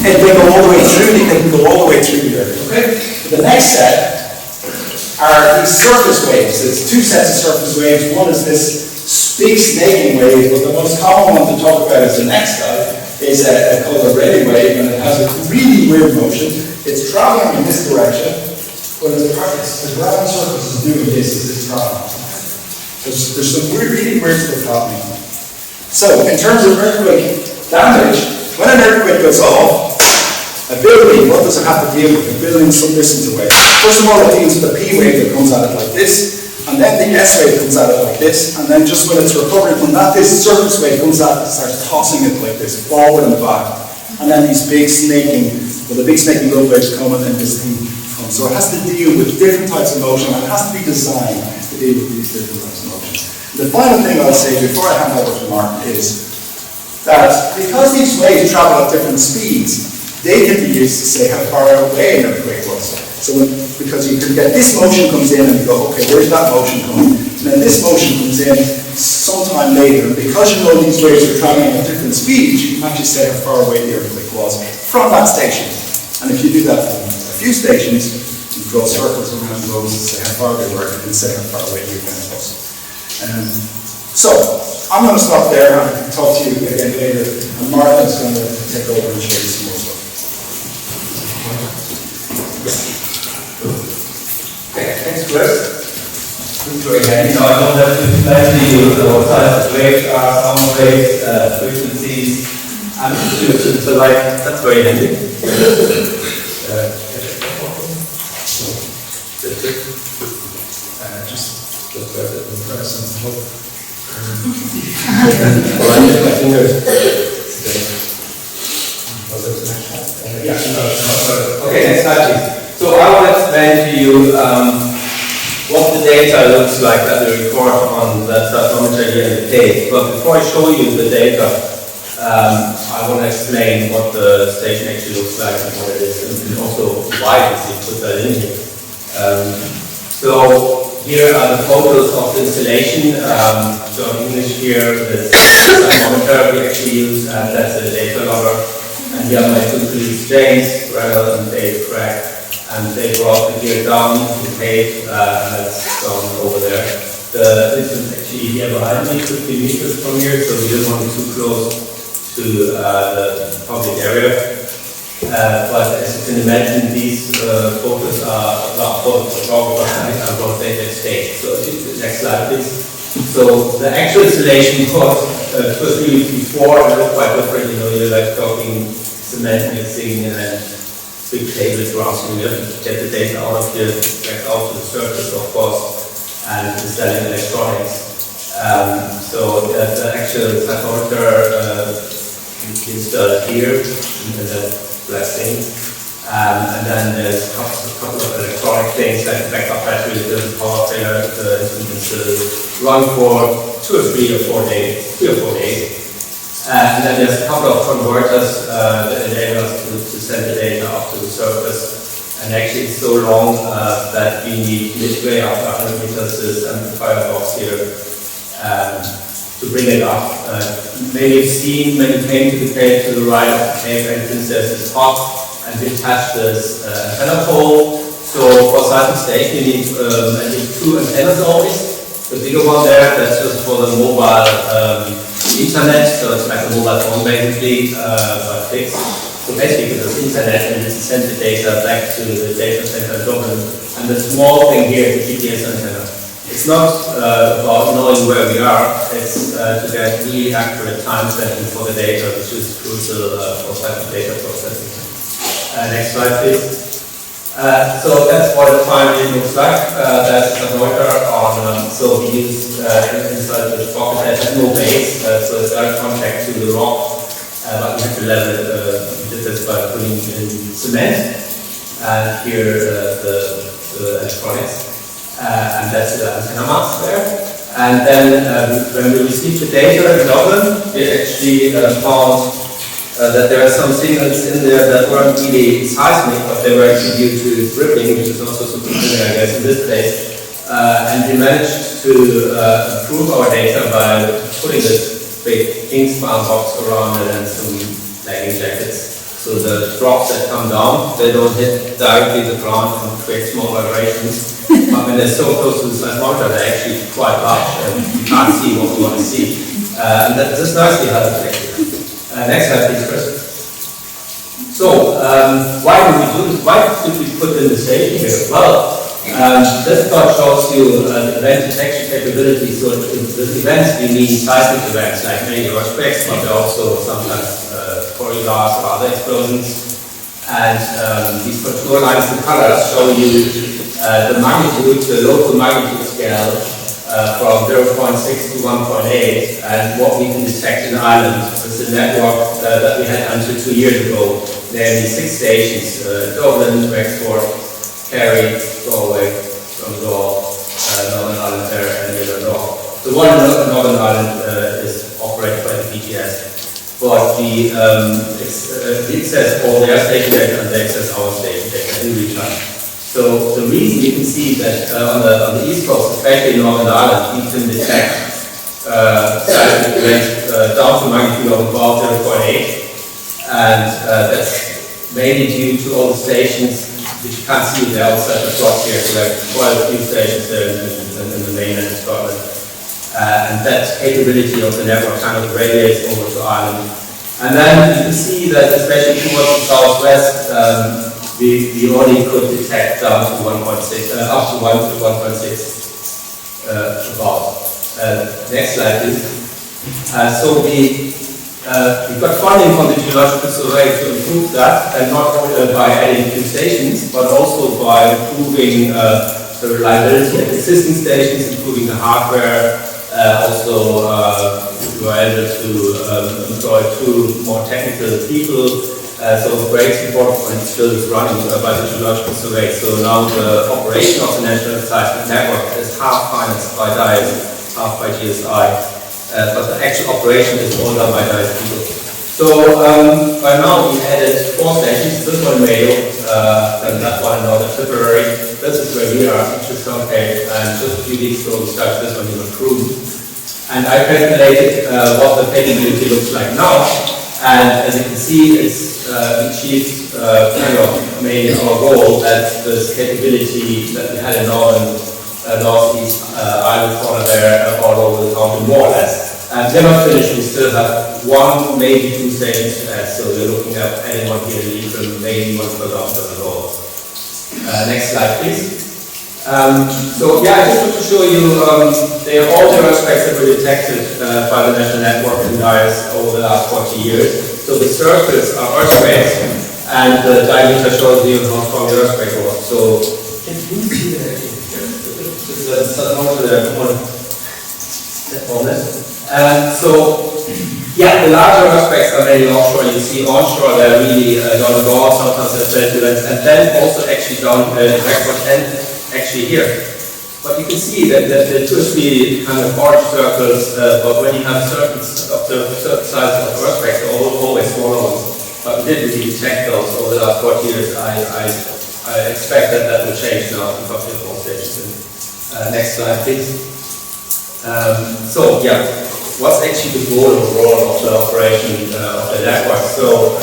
And they go all the way through. They can go all the way through the Earth. Okay. The next set are these surface waves. There's 2 sets of surface waves. One is this big snaking wave, but the most common one to talk about is the next guy. Is called a ray wave, and it has a really weird motion. It's traveling in this direction. But the ground surface is doing this as it's traveling. There's some really weird stuff happening. So, in terms of earthquake damage, when an earthquake goes off, a building, what does it have to deal with? A building some distance away. First of all, it deals with the P wave that comes at it like this, and then the S wave comes at it like this, and then just when it's recovering from that, this surface wave comes at it and starts tossing it like this, forward and back. And then these big snaking, the big snaking low waves come, and then this thing comes. So it has to deal with different types of motion, and it has to be designed to deal with these different types of motion. The final thing I'll say before I hand over to Mark is that because these waves travel at different speeds, they can be used to say how far away an earthquake was. So because you can get this motion comes in and you go, okay, where's that motion coming? And then this motion comes in sometime later. And because you know these waves are traveling at different speeds, you can actually say how far away the earthquake was from that station. And if you do that from a few stations, you draw circles around those and say how far they were and say how far away the event was. So, I'm going to stop there and I can talk to you again later, and Martin's going to take over and show you some more stuff. Okay, thanks, Chris. Very handy. Now I don't have to explain to you what types of waves are, sound waves, frequencies, amplitudes, so like, that's very handy. Just look at it in person. My fingers. Okay, next slide please. So I will explain to you what the data looks like that we record on the seismometer here in the cave. But before I show you the data, I want to explain what the station actually looks like and what it is, and also why we put that in here. So here are the photos of the installation. So in English here, the seismometer we actually use, and that's the data logger. And here are my two colleagues, James, Randall, and Dave Craig. And they brought the gear down to the cave, and that's down over there. This is actually here behind me, 50 meters from here, so we didn't want it too close to the public area. But as you can imagine, these photos are, I won't say that stage. So next slide, please. So the actual installation was really before, it looked quite different. You know, you're like talking cement mixing and big tables around, so we have to get the data out of here, back out to the surface, of course, and installing electronics. So the actual seismometer is installed here, in the black thing. And then there's a couple of electronic things like backup battery, the power failure, the instrument will run for 2 or 3 or 4 days, 3 or 4 days. And then there's a couple of converters that enable us to send the data up to the surface. And actually it's so long that we need midway after 100 meters this amplifier box here to bring it up. Maybe you've seen when you came to the cave, to the right of the cave entrance, there's this hop, and we attach this antenna pole. So for seismic station you need I think 2 antennas always. The bigger one there, that's just for the mobile internet, so it's like a mobile phone basically, but fixed. So basically it's internet and it's send the data back to the data center in Dublin. And the small thing here is the GPS antenna. It's not about knowing where we are, it's to get really accurate time setting for the data, which is crucial for seismic data processing. Next slide please. So that's what it finally looks like. That's a motor on, so we use inside the rocket that has no base, so it's direct contact to the rock, but we have to level it. We did this by putting in cement, and here the electronics, and that's the antenna mast there. And then when we received the data in Dublin, we actually found that there are some signals in there that weren't really seismic, but they were actually due to rippling, which is also super familiar, I guess, in this case. And we managed to improve our data by putting this big Kingspan box around it and some lagging jackets. So the drops that come down, they don't hit directly the ground and create small vibrations. But when they're so close to the seismometer, they're actually quite large and you can't see what we want to see. And that just nicely helps actually. Next slide, please, Chris. So, why did we do this? Why did we put in the station here? Well, this plot shows you the event detection capability. So, with events, we mean seismic events like many earthquakes, but also sometimes corridors or other explosions. And these contour lines and colors show you the magnitude, the local magnitude scale. From 0.6 to 1.8, and what we can detect in Ireland is the network that we had until 2 years ago. Namely 6 stations, Dublin, Wexford, Kerry, Galway, Donegal, Northern Ireland there, and Möllhoff. The one in Northern Ireland is operated by the PGS, but the access all their station data and they access our station data in real time. So the reason you can see that on the East Coast, especially in Northern Ireland, we can detect seismic events down to magnitude of about 0.8, and that's mainly due to all the stations which you can't see in the outside of the here, so there are quite a few stations there in the mainland of Scotland. And that capability of the network kind of radiates over to Ireland. And then you can see that, especially towards the southwest, we only could detect down to 1.6, up to 1 to 1.6 about. Next slide, please. So we got funding from the Geological Survey to improve that, and not only by adding new stations, but also by improving the reliability of existing stations, improving the hardware. Also, we were able to employ 2 more technical people. So great support when it still is running by the Geological Survey. So now the operation of the National Seismic Network is half financed by DICE, half by GSI. But the actual operation is all done by DICE people. So by now we added 4 stations. This one Mayo, and that one another Tipperary. This is where we are, Mitchelstown Cave, and just a few weeks ago we started this one in Macroom. And I calculated what the capability looks like now, and as you can see, it's achieved kind of mainly our goal that this capability that we had in northeast Ireland corner there all over the country, more or less. And they're not finished, we still have 1, maybe 2 stations to add, so we're looking at adding one here in Leitrim, maybe one further up the road. Next slide, please. So yeah, I just want to show you all the earthquakes that were detected by the National Network in DICE over the last 40 years. So the circles are earthquakes, and the diameter shows you how strong the earthquake was. So can you see that? This is a so yeah, the larger earthquakes are mainly offshore. You see onshore they're really down the Gulf, sometimes they're turbulent, and then also actually down backward and actually here. But you can see that there are 2 or 3 kind of orange circles, but when you have certain sizes of earthquakes, they're always smaller ones. But we didn't really detect those over the last 40 years. I expect that will change now because we have more stations. Next slide, please. So yeah, what's actually the goal overall of the operation of the network? So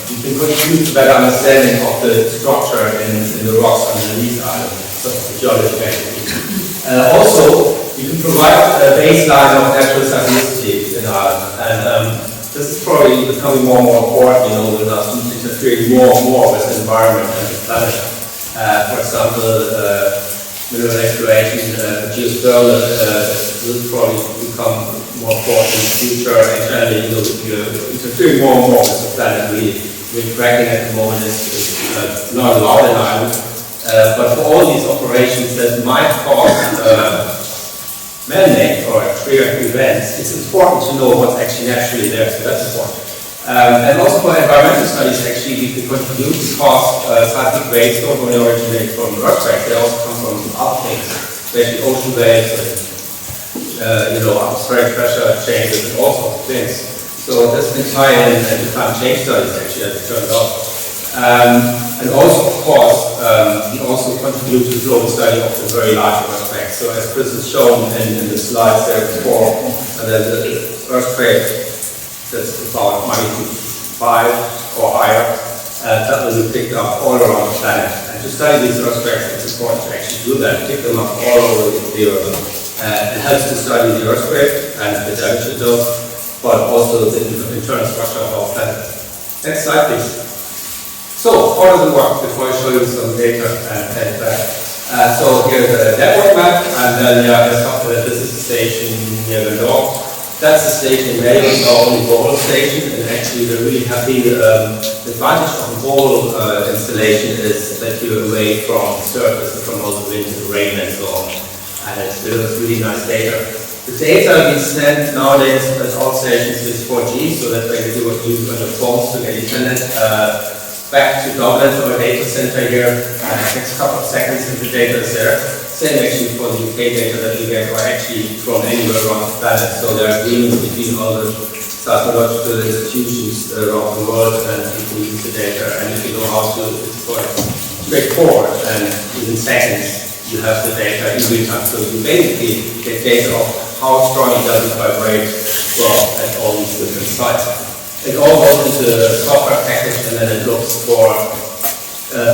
you can contribute to better understanding of the structure in the rocks underneath Ireland, so the geology basically. Also, you can provide a baseline of natural seismicity in Ireland, and this is probably becoming more and more important, you know, with us interfering more and more with the environment and the planet. For example, mineral exploration, geothermal will probably become more important in the future, and generally, you know, you're interfering more and more with the planet. We're cracking at the moment is not allowed in Ireland. But for all these operations that might cause man-made or trigger events, it's important to know what's actually naturally there, so that's important. And also for environmental studies, actually, we can contribute because seismic waves don't only originate from earthquakes, they also come from other things, especially ocean waves and atmospheric pressure changes and all sorts of things. So this can tie in and climate change studies, actually, as it turns out. And also, of course, we also contribute to the global study of the very large earthquakes. So as Chris has shown in the slides there before, there's an earthquake that's about magnitude 5 or higher that will be picked up all around the planet. And to study these earthquakes, it's important to actually do that, pick them up all over the earth. It helps to study the earthquake and the damage it does, but also the internal structure of our planet. Next slide, please. So, how does it work? Before I show you some data and head back. So here's the network map, and then this is the station near the north. That's the station in Mayo, our only borehole station, and actually we're really happy. The advantage of a borehole installation is that you're away from the surface, from all the wind and the rain and so on, and it delivers really nice data. The data we send nowadays at all stations is 4G, so that's basically what you use on your phones to get internet. Back to Dublin from a data center here, it takes a couple of seconds and the data is there. Same actually for the UK data that we get, or actually from anywhere around the planet. So there are agreements between all the seismological institutions around the world, and people use the data, and if you know how to, it's quite straightforward, and within seconds you have the data in real time. So you basically get data of how strongly does it vibrate at all these different sites. It all goes into a software package, and then it looks for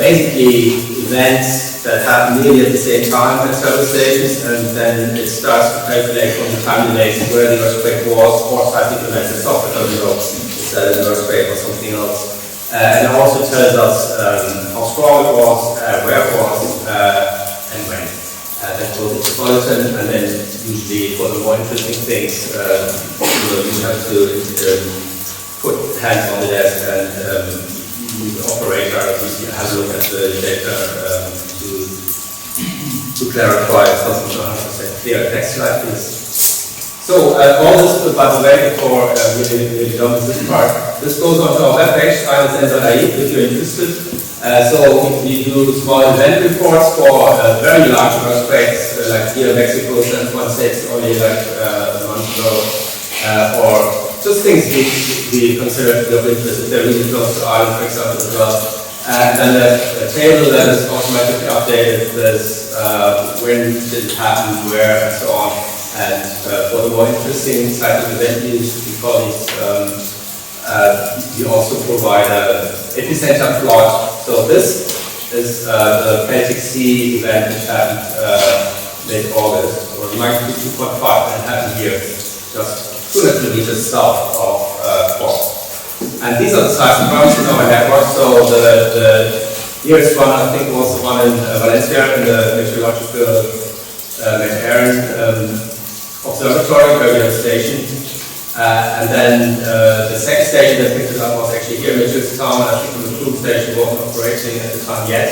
basically events that happen nearly at the same time at several stations, and then it starts to calculate from the time delays where the earthquake was, or seismic events. The software doesn't know if that is an earthquake or something else. And it also tells us how strong it was, where it was, and when. That goes into bulletin, and then usually for the more interesting things, you have to put hands on the desk and the operator has a look at the data to clarify something not 100% clear. Next slide, please. So all this, by the way, before really done with this part, this goes onto our webpage, sinus.ie, if you're interested. So we do small event reports for very large earthquakes, like here in Mexico, 7.6, only like a month ago, or just things we consider of interest if they're really close to Ireland, for example, as well. And then a table that is automatically updated with when did it happen, where, and so on. And for the more interesting seismic event news, we call these, we also provide an epicenter plot. So this is the Celtic Sea event which happened late August, or magnitude 2.5, and it happened here, just 200 kilometers south of Cork. And these are the seismograms in our network. So the nearest one, I think, was the one in Valencia, in the Mitchelstown Observatory, where we have a station. And then the second station that picked it up was actually here in Mitchelstown. I think the cruise station wasn't operating at the time yet.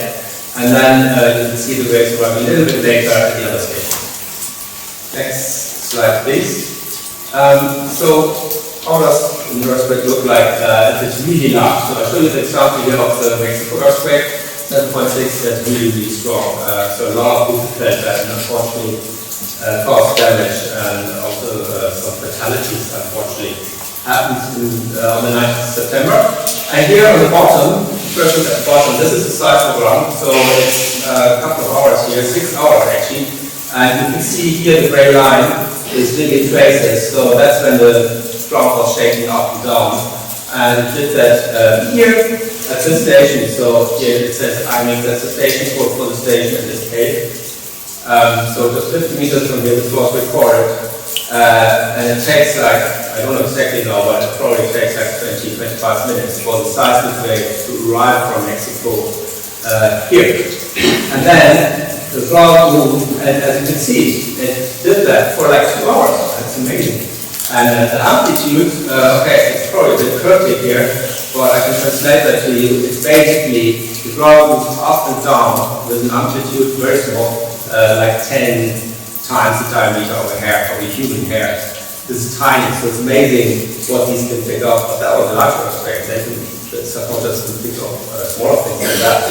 And then you can see the waves arriving a little bit later at the other station. Next slide, please. So how does an earthquake look like if it's really large? So I'll show you the example here of the Mexico earthquake, 7.6, that's really, really strong. So a lot of people felt that, and unfortunately caused damage and also some fatalities, unfortunately, happened on the 9th of September. And here on the bottom, first look at the bottom, this is a seismogram, so it's a couple of hours here, 6 hours actually. And you can see here the gray line is digging traces, so that's when the ground was shaking up and down. And it did that here at this station, so here it says, that's the station code for the station in this case. So just 50 meters from here, this was recorded. And it takes like, I don't know exactly now, but it probably takes like 20-25 minutes for the seismic wave to arrive from Mexico here. And then the ground moved, and as you can see, it did that for like 2 hours. That's amazing. And the amplitude, okay, it's probably a bit cryptic here, but I can translate that to you. It's basically the ground moves up and down with an amplitude very small, like 10 times the diameter of a hair, of a human hair. This is tiny, so it's amazing what these can pick up. But that was a large earthquake. The supporters can pick up smaller things like that.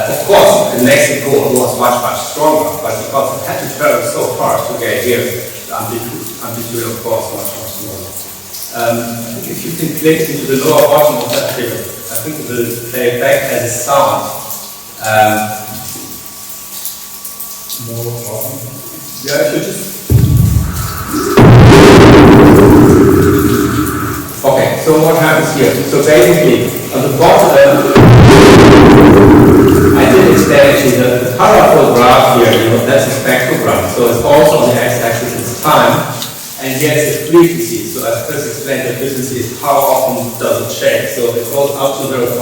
Of course, in Mexico it was much, much stronger, but because it had to travel so far to get here, the amplitude of course, much, much smaller. I think if you can click into the lower bottom of that figure, I think it will play back as a sound. Lower bottom. Yeah, if you just... Okay, so what happens here? So basically, on the bottom, I did explain actually the colorful graph here, that's a spectrogram. So it's also on the x-axis, it's time, and here it's the frequency. So as Chris explained, the frequency is how often does it shake. So it goes up to 0.5.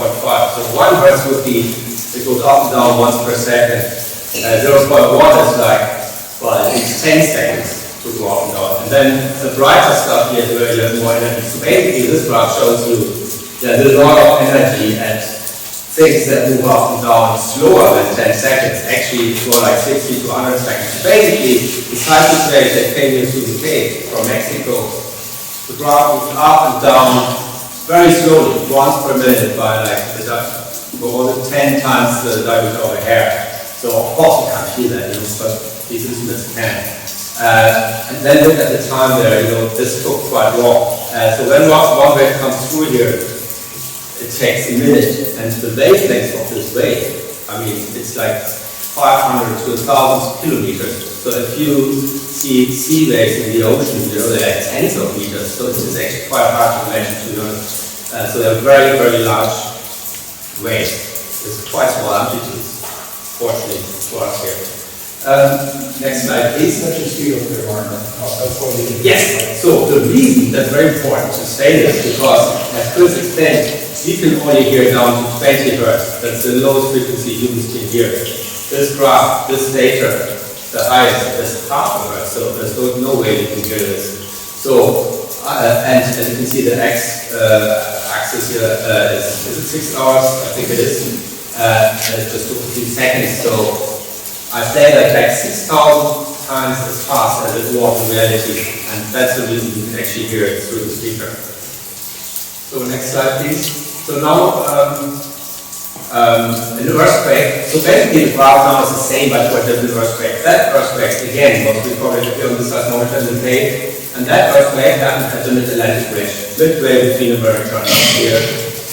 So 1 Hertz would be, it goes up and down once per second. 0.1 is like, well, it's 10 seconds to go up and down. And then the brighter stuff here is where you have more energy. So basically this graph shows you that there's a lot of energy at things that move up and down slower than 10 seconds, actually for like 60 to 100 seconds. Basically, the seismic waves that came here through the cave from Mexico, the graph moves up and down very slowly, once per minute by like more than 10 times the diameter of a hair. So of course you can't feel that, but these instruments can. And then look at the time there, this took quite long. So when one wave comes through here, it takes a minute, and the wavelength of this wave, it's like 500 to 1,000 kilometers. So if you see sea waves in the ocean, they're like tens of meters, so it's actually quite hard to imagine, to be honest. So they're very, very large waves. with quite small amplitudes, fortunately for us here. Next slide, please. Such a field there, Martin. Yes, so the reason that's very important to say this, because at Chris explained, we can only hear down to 20 Hertz. That's the lowest frequency humans can hear. This graph, this data, the highest is half a Hertz, so there's no way we can hear this. So, and as you can see, the x-axis here is it 6 hours? I think it is. And it's just 15 seconds. So I played that back 6,000 times as fast as it was in reality, and that's the reason you can actually hear it through the speaker. So next slide, please. So now, an earthquake. So basically, the graph now is the same, but for a different earthquake. That earthquake, again, was recorded here on the seismometer in the cave, and that earthquake happened at the Mid-Atlantic Ridge, midway between America and here.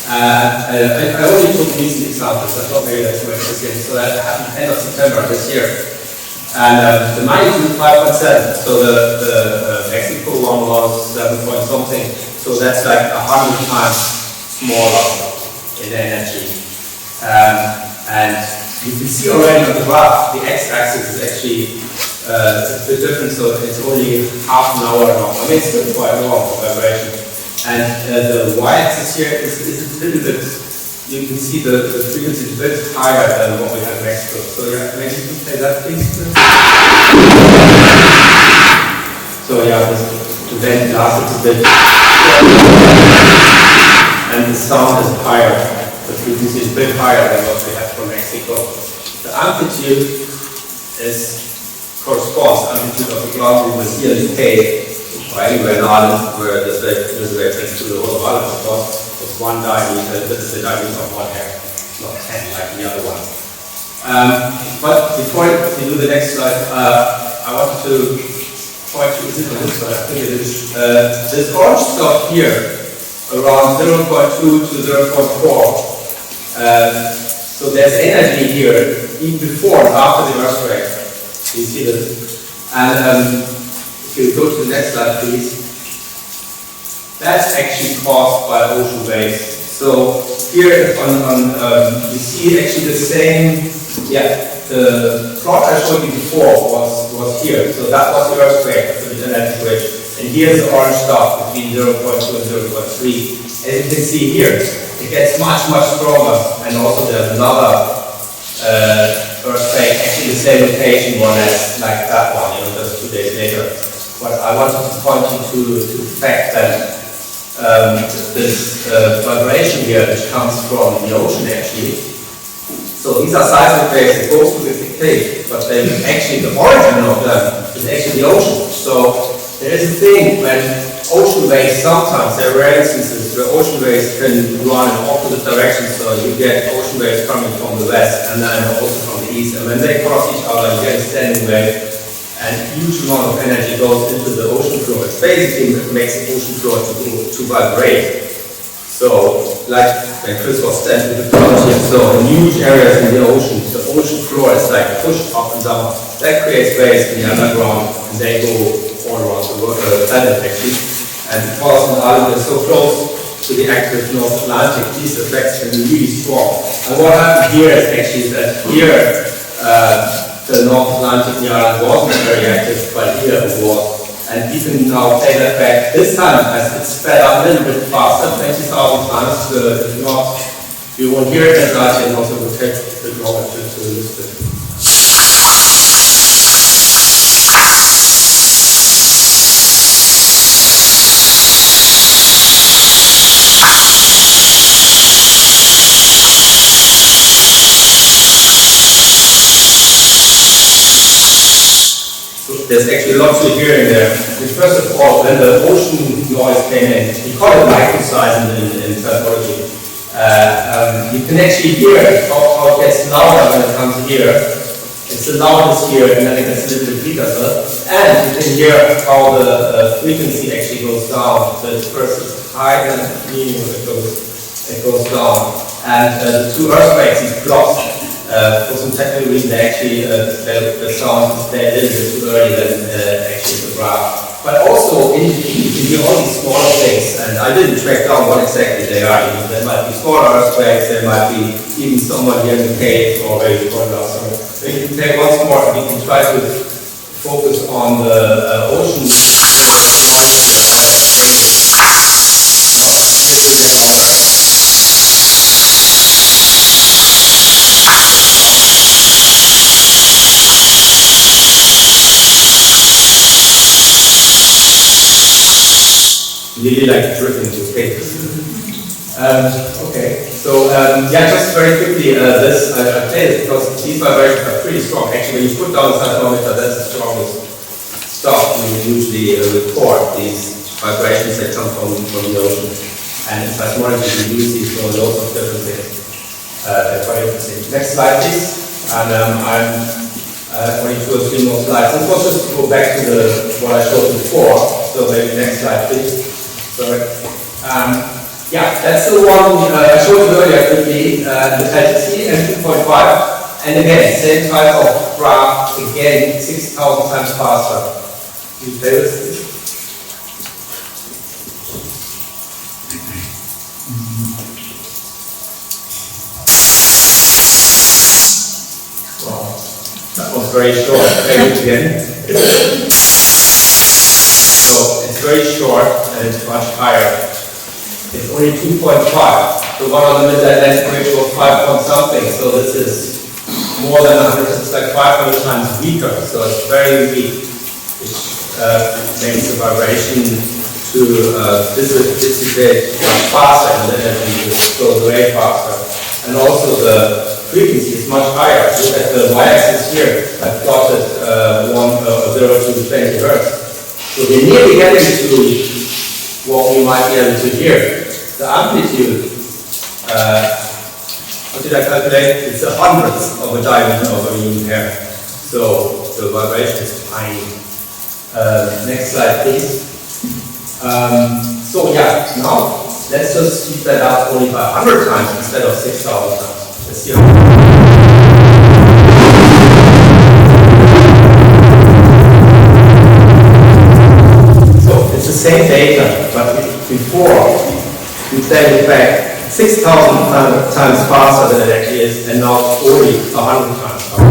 I only took recent examples. I thought maybe that's too much to say. So that happened end of September this year. And the magnitude 5.7. So the Mexico one was 7 point something. So that's like 100 times smaller in energy. And you can see already on the graph, the x-axis is actually a bit different. So it's only half an hour long. I mean, it's still quite long for vibration. And the y-axis here is a little bit, you can see the frequency is a bit higher than what we have next to it. So yeah, maybe you can play that please. So yeah, the vent lasts a bit. And the sound is higher. The frequency is a bit higher than what we have from Mexico. The amplitude corresponds to the amplitude of the ground we will see in the cave. Or anywhere in Ireland where this way trends through the whole of Ireland, of course, with one diameter, this is the diameter of one hair, not 10 like the other ones. But before we do the next slide, I wanted to point to, is it on this slide? I think it is. This orange stuff here, around 0.2 to 0.4. So there's energy here, even before and after the earthquake. You see this? And if you go to the next slide, please. That's actually caused by ocean waves. So here you see actually the same, the plot I showed you before was here. So that was the earthquake of the Atlantic Ridge. And here's the orange stuff between 0.2 and 0.3. As you can see here, it gets much stronger. And also there's another earthquake, actually the same location, more or less like that one, just 2 days later. But I wanted to point you to the fact that this vibration here, which comes from the ocean actually. So these are seismic waves that go through the cave, but then actually the origin of them is actually the ocean. So there is a thing when ocean waves, sometimes there are rare instances where ocean waves can run in opposite directions. So you get ocean waves coming from the west and then also from the east. And when they cross each other, you get a standing wave. And huge amount of energy goes into the ocean floor. It basically makes the ocean floor to vibrate. So, like when Chris was standing with the cloud here, so in huge areas in the ocean floor is like pushed up and down. That creates waves in the underground, and they go all around the planet actually. And because the island is so close to the active North Atlantic, these effects can be really strong. And what happened here is actually that here, the North Atlantic island wasn't very active, but here it was. And you can now play that back. This time, as it's sped up a little bit faster, 20,000 times. If not, you won't hear it as much, and also will take a bit longer to listen. There's actually a lot to hear in there. First of all, when the ocean noise came in, we call it microseism in seismology. You can actually hear how it gets louder when it comes here. It's the loudest here, and then it gets a little bit weaker. And you can hear how the frequency actually goes down. So it's first it's high, then it's medium, it goes down. And the two earthquakes, these blocks, for some technical reason, actually the sound is a little bit too early than actually the graph. But also in you can hear all these smaller things, and I didn't track down what exactly they are. There might be smaller earthquakes, there might be even someone here in the cave or where you brought it out. So we can take once more, we can try to focus on the ocean. Really like drifting to space. Okay, so yeah, just very quickly, this I played it because these vibrations are pretty strong. Actually, when you put down the seismometer, that's the strongest stuff. We usually record these vibrations that come from the ocean. And in seismology, we use these for lots of different things. That's quite interesting. Next slide, please. And I'm only 2 or 3 more slides. This was just to go back to what I showed before. So maybe next slide, please. Sorry. Yeah, that's the one I showed you earlier quickly, the LTC and 2.5. And again, same type of graph, again, 6,000 times faster. You play with this? Wow, that was very short. Play it again. So it's very short and it's much higher. It's only 2.5. The one on the mid-Atlantic ridge was 5 point something. So this is more than 100. It's like 500 times weaker. So it's very weak, which makes the vibration to dissipate much faster and then it goes away faster. And also the frequency is much higher. Look at the y-axis here. I've plotted 0 to 20 hertz. So we're nearly getting to what we might be able to hear. The amplitude, what did I calculate? It's the hundredth of a diamond of a human hair. So the vibration is tiny. Next slide, please. So yeah, now let's just speed that up only by 100 times instead of 6,000 times. Let's see how. It's the same data, but before we played it back 6,000 times faster than it actually is, and now only 100 times faster.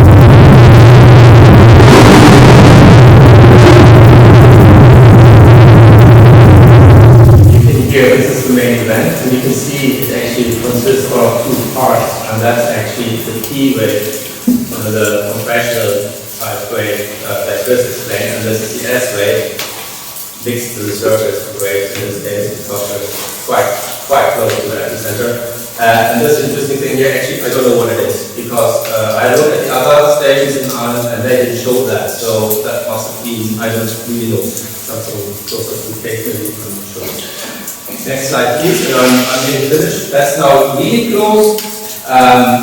You can hear this is the main event, and you can see it actually consists of 2 parts, and that's actually the P wave, the compressional type wave that Chris explained, and this is the S wave. Mixed to the surface waves in this case because we're quite close to the epicenter. And this interesting thing here, actually, I don't know what it is because I looked at the other stations in Ireland and they didn't show that. So that must have been, I don't really know, something closer to the case maybe I'm not sure. Next slide, please. And I'm getting finished. That's now really close.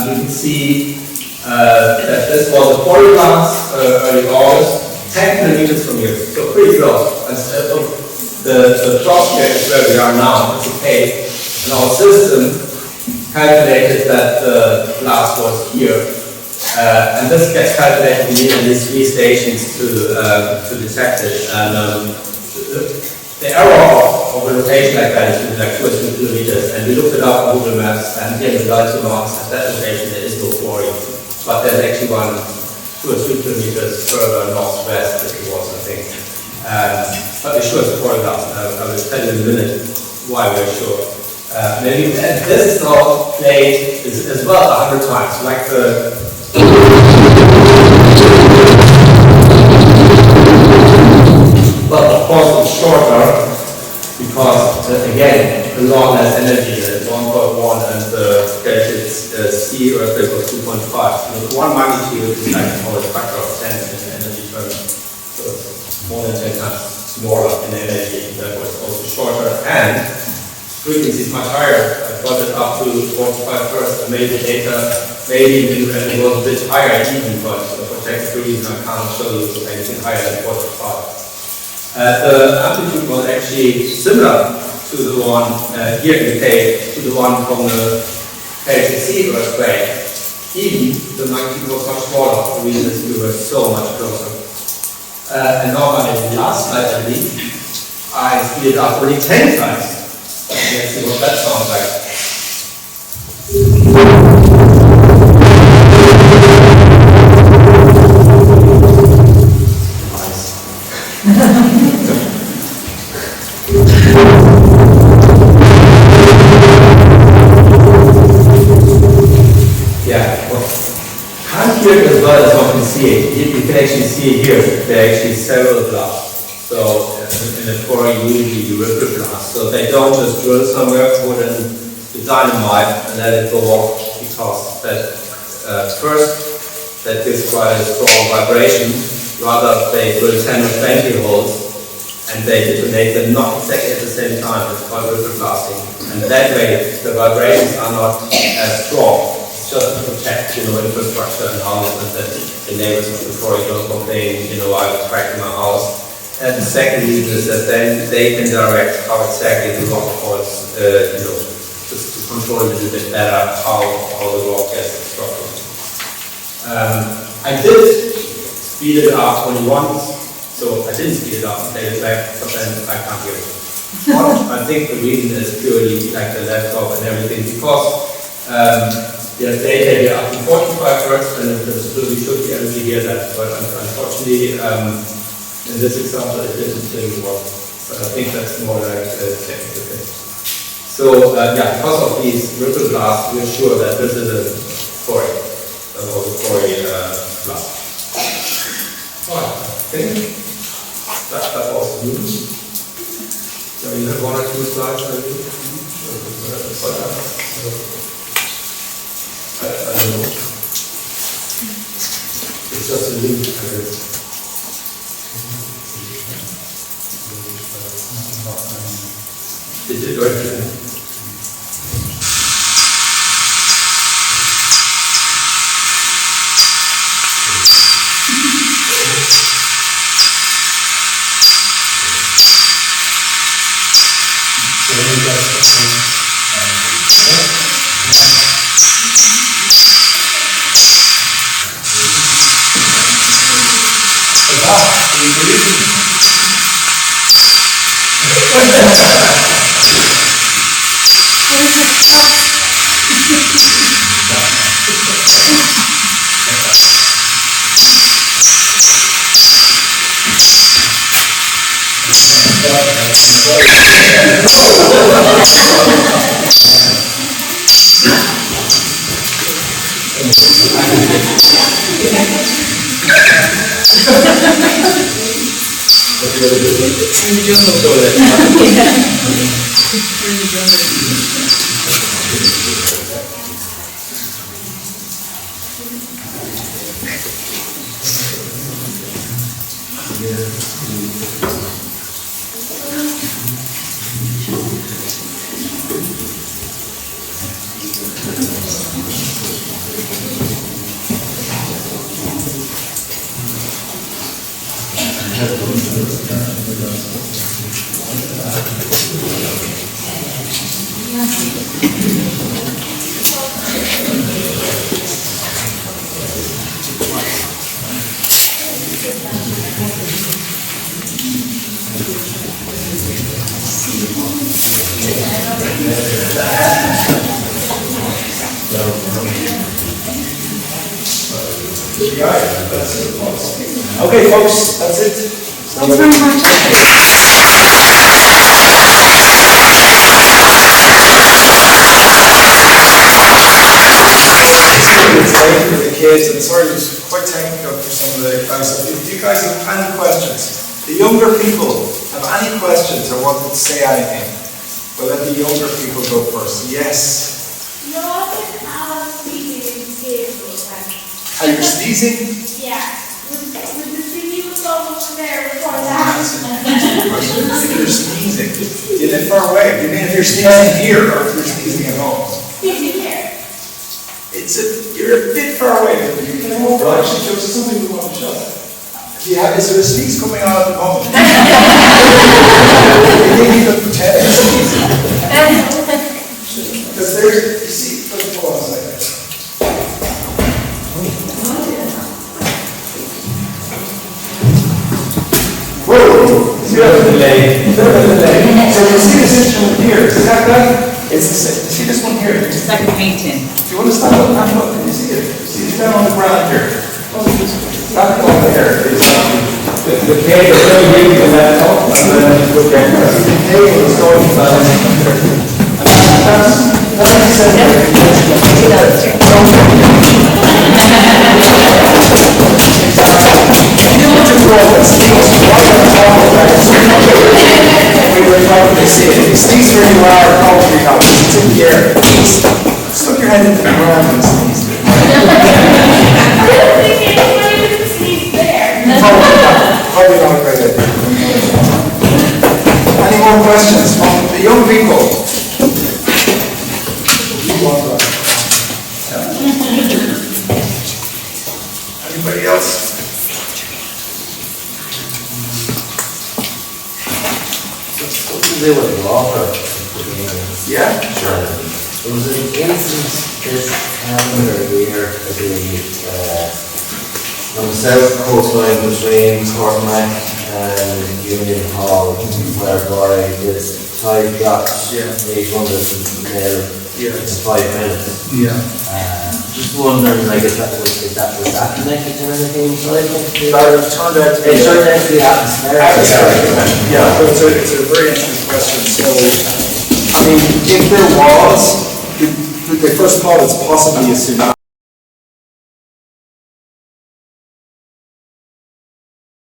You can see that this was a polyglass early August. 10 kilometers from here, so pretty close. And the cross here is where we are now, it's a cave. And our system calculated that the blast was here. And this gets calculated in these 3 stations to detect it. And the error of a rotation like that is like 2 or 3 kilometers. And we looked it up on Google Maps, and here in the Dalton Marks, at that location there is no quarry. But there's actually one 2 or 3 kilometers further northwest if it was, I think. But we're sure it's a photograph. I will tell you in a minute why we're sure. Maybe this is now played as well 100 times, like the. Well, of course, it's shorter because, again, a lot less energy than 1.1 and the C earthquake was 2.5. So 1 magnitude is like a factor of 10 in energy terms. So it's more than 10 times smaller in energy, and therefore it's also shorter. And frequency is much higher. I brought it up to 45 hertz. I made the data, maybe it was a bit higher even, but for technical reasons I can't show you anything higher than 45. The amplitude was actually similar to the one here in the cave, to the one from the LTC earthquake. Even the magnitude was much smaller, the reason is we were so much closer. And now on the last slide, I believe, I speed it up only 10 times. Let's see what that sounds like. Yeah, well, can't hear it as well as one can see it. You can actually see it here. There are actually several blasts. So in a quarry, usually you ripple blast. So they don't just drill somewhere, put in the dynamite and let it go off, because that first that gives quite a strong vibration. Rather, they drill 10 or 20 holes and they detonate them not exactly at the same time. It's called ripple blasting. And that way, the vibrations are not as strong. Just to protect, infrastructure and houses, and that the neighbors of the quarry don't complain, I was cracking my house. And the second reason is that then they can direct how exactly the rock falls, just to control a little bit better how the rock gets structured. I did speed it up only once, so I didn't speed it up and play it back, but then I can't hear it. But I think the reason is purely like the laptop and everything, because there's data here up to 45 Hertz, and we should be able to hear that, but unfortunately, in this example, it didn't work. But I think that's more like a technical thing. So, because of these ripple blasts, we're sure that this is a quarry, blast. Alright, I think that was news. So you have one or two slides, maybe? I don't know. It's just a link, I guess. Did it work? Okay, folks, that's it. Thanks very much. It's late for the kids, and sorry, it was quite technical for some of the guys. So if you guys have any questions, the younger people have any questions or want to say anything, we'll let the younger people go first. Yes? No, I think I was sneezing in the How you're sneezing? Yeah. With the thingy was over there before that. If you're sneezing, you live far away. You mean if you're sneezing here or if you're sneezing at home? Sneezing here. You're a bit far away. You can come over. Actually, Joe, something we want to show. Yeah, is there a sneeze coming on at the moment? You think you could pretend it's sneezing? Because there's, you see, let's go on a second. Whoa! bit of a delay. So you see this instrument here, see that? It's the same. You see this one here? It's like a painting. Do you want to stand up and have a look? Can you see it? See it down on the ground here? That one there is The cave is very big in that top, and then look at the cable is going down. That's the center. We were talking to see it. It's these really loud poetry now. It's in the air. Stuck your head into the ground and sneeze. I don't think anybody would sneeze there. Probably not a great idea. Any more questions from the young people? Anybody else? What to do with water? Yeah? There was an instance this calendar year, I believe, on the south coastline between Cormac and Union Hall, whereby the tide dropped 800 mil in 5 minutes. Yeah. Just wondering, like, if that was that connected to anything? That turned out to be. It turned out to be atmospheric. Yeah, but it's a very interesting question. So, I mean, if there was, they first thought it's possibly a tsunami.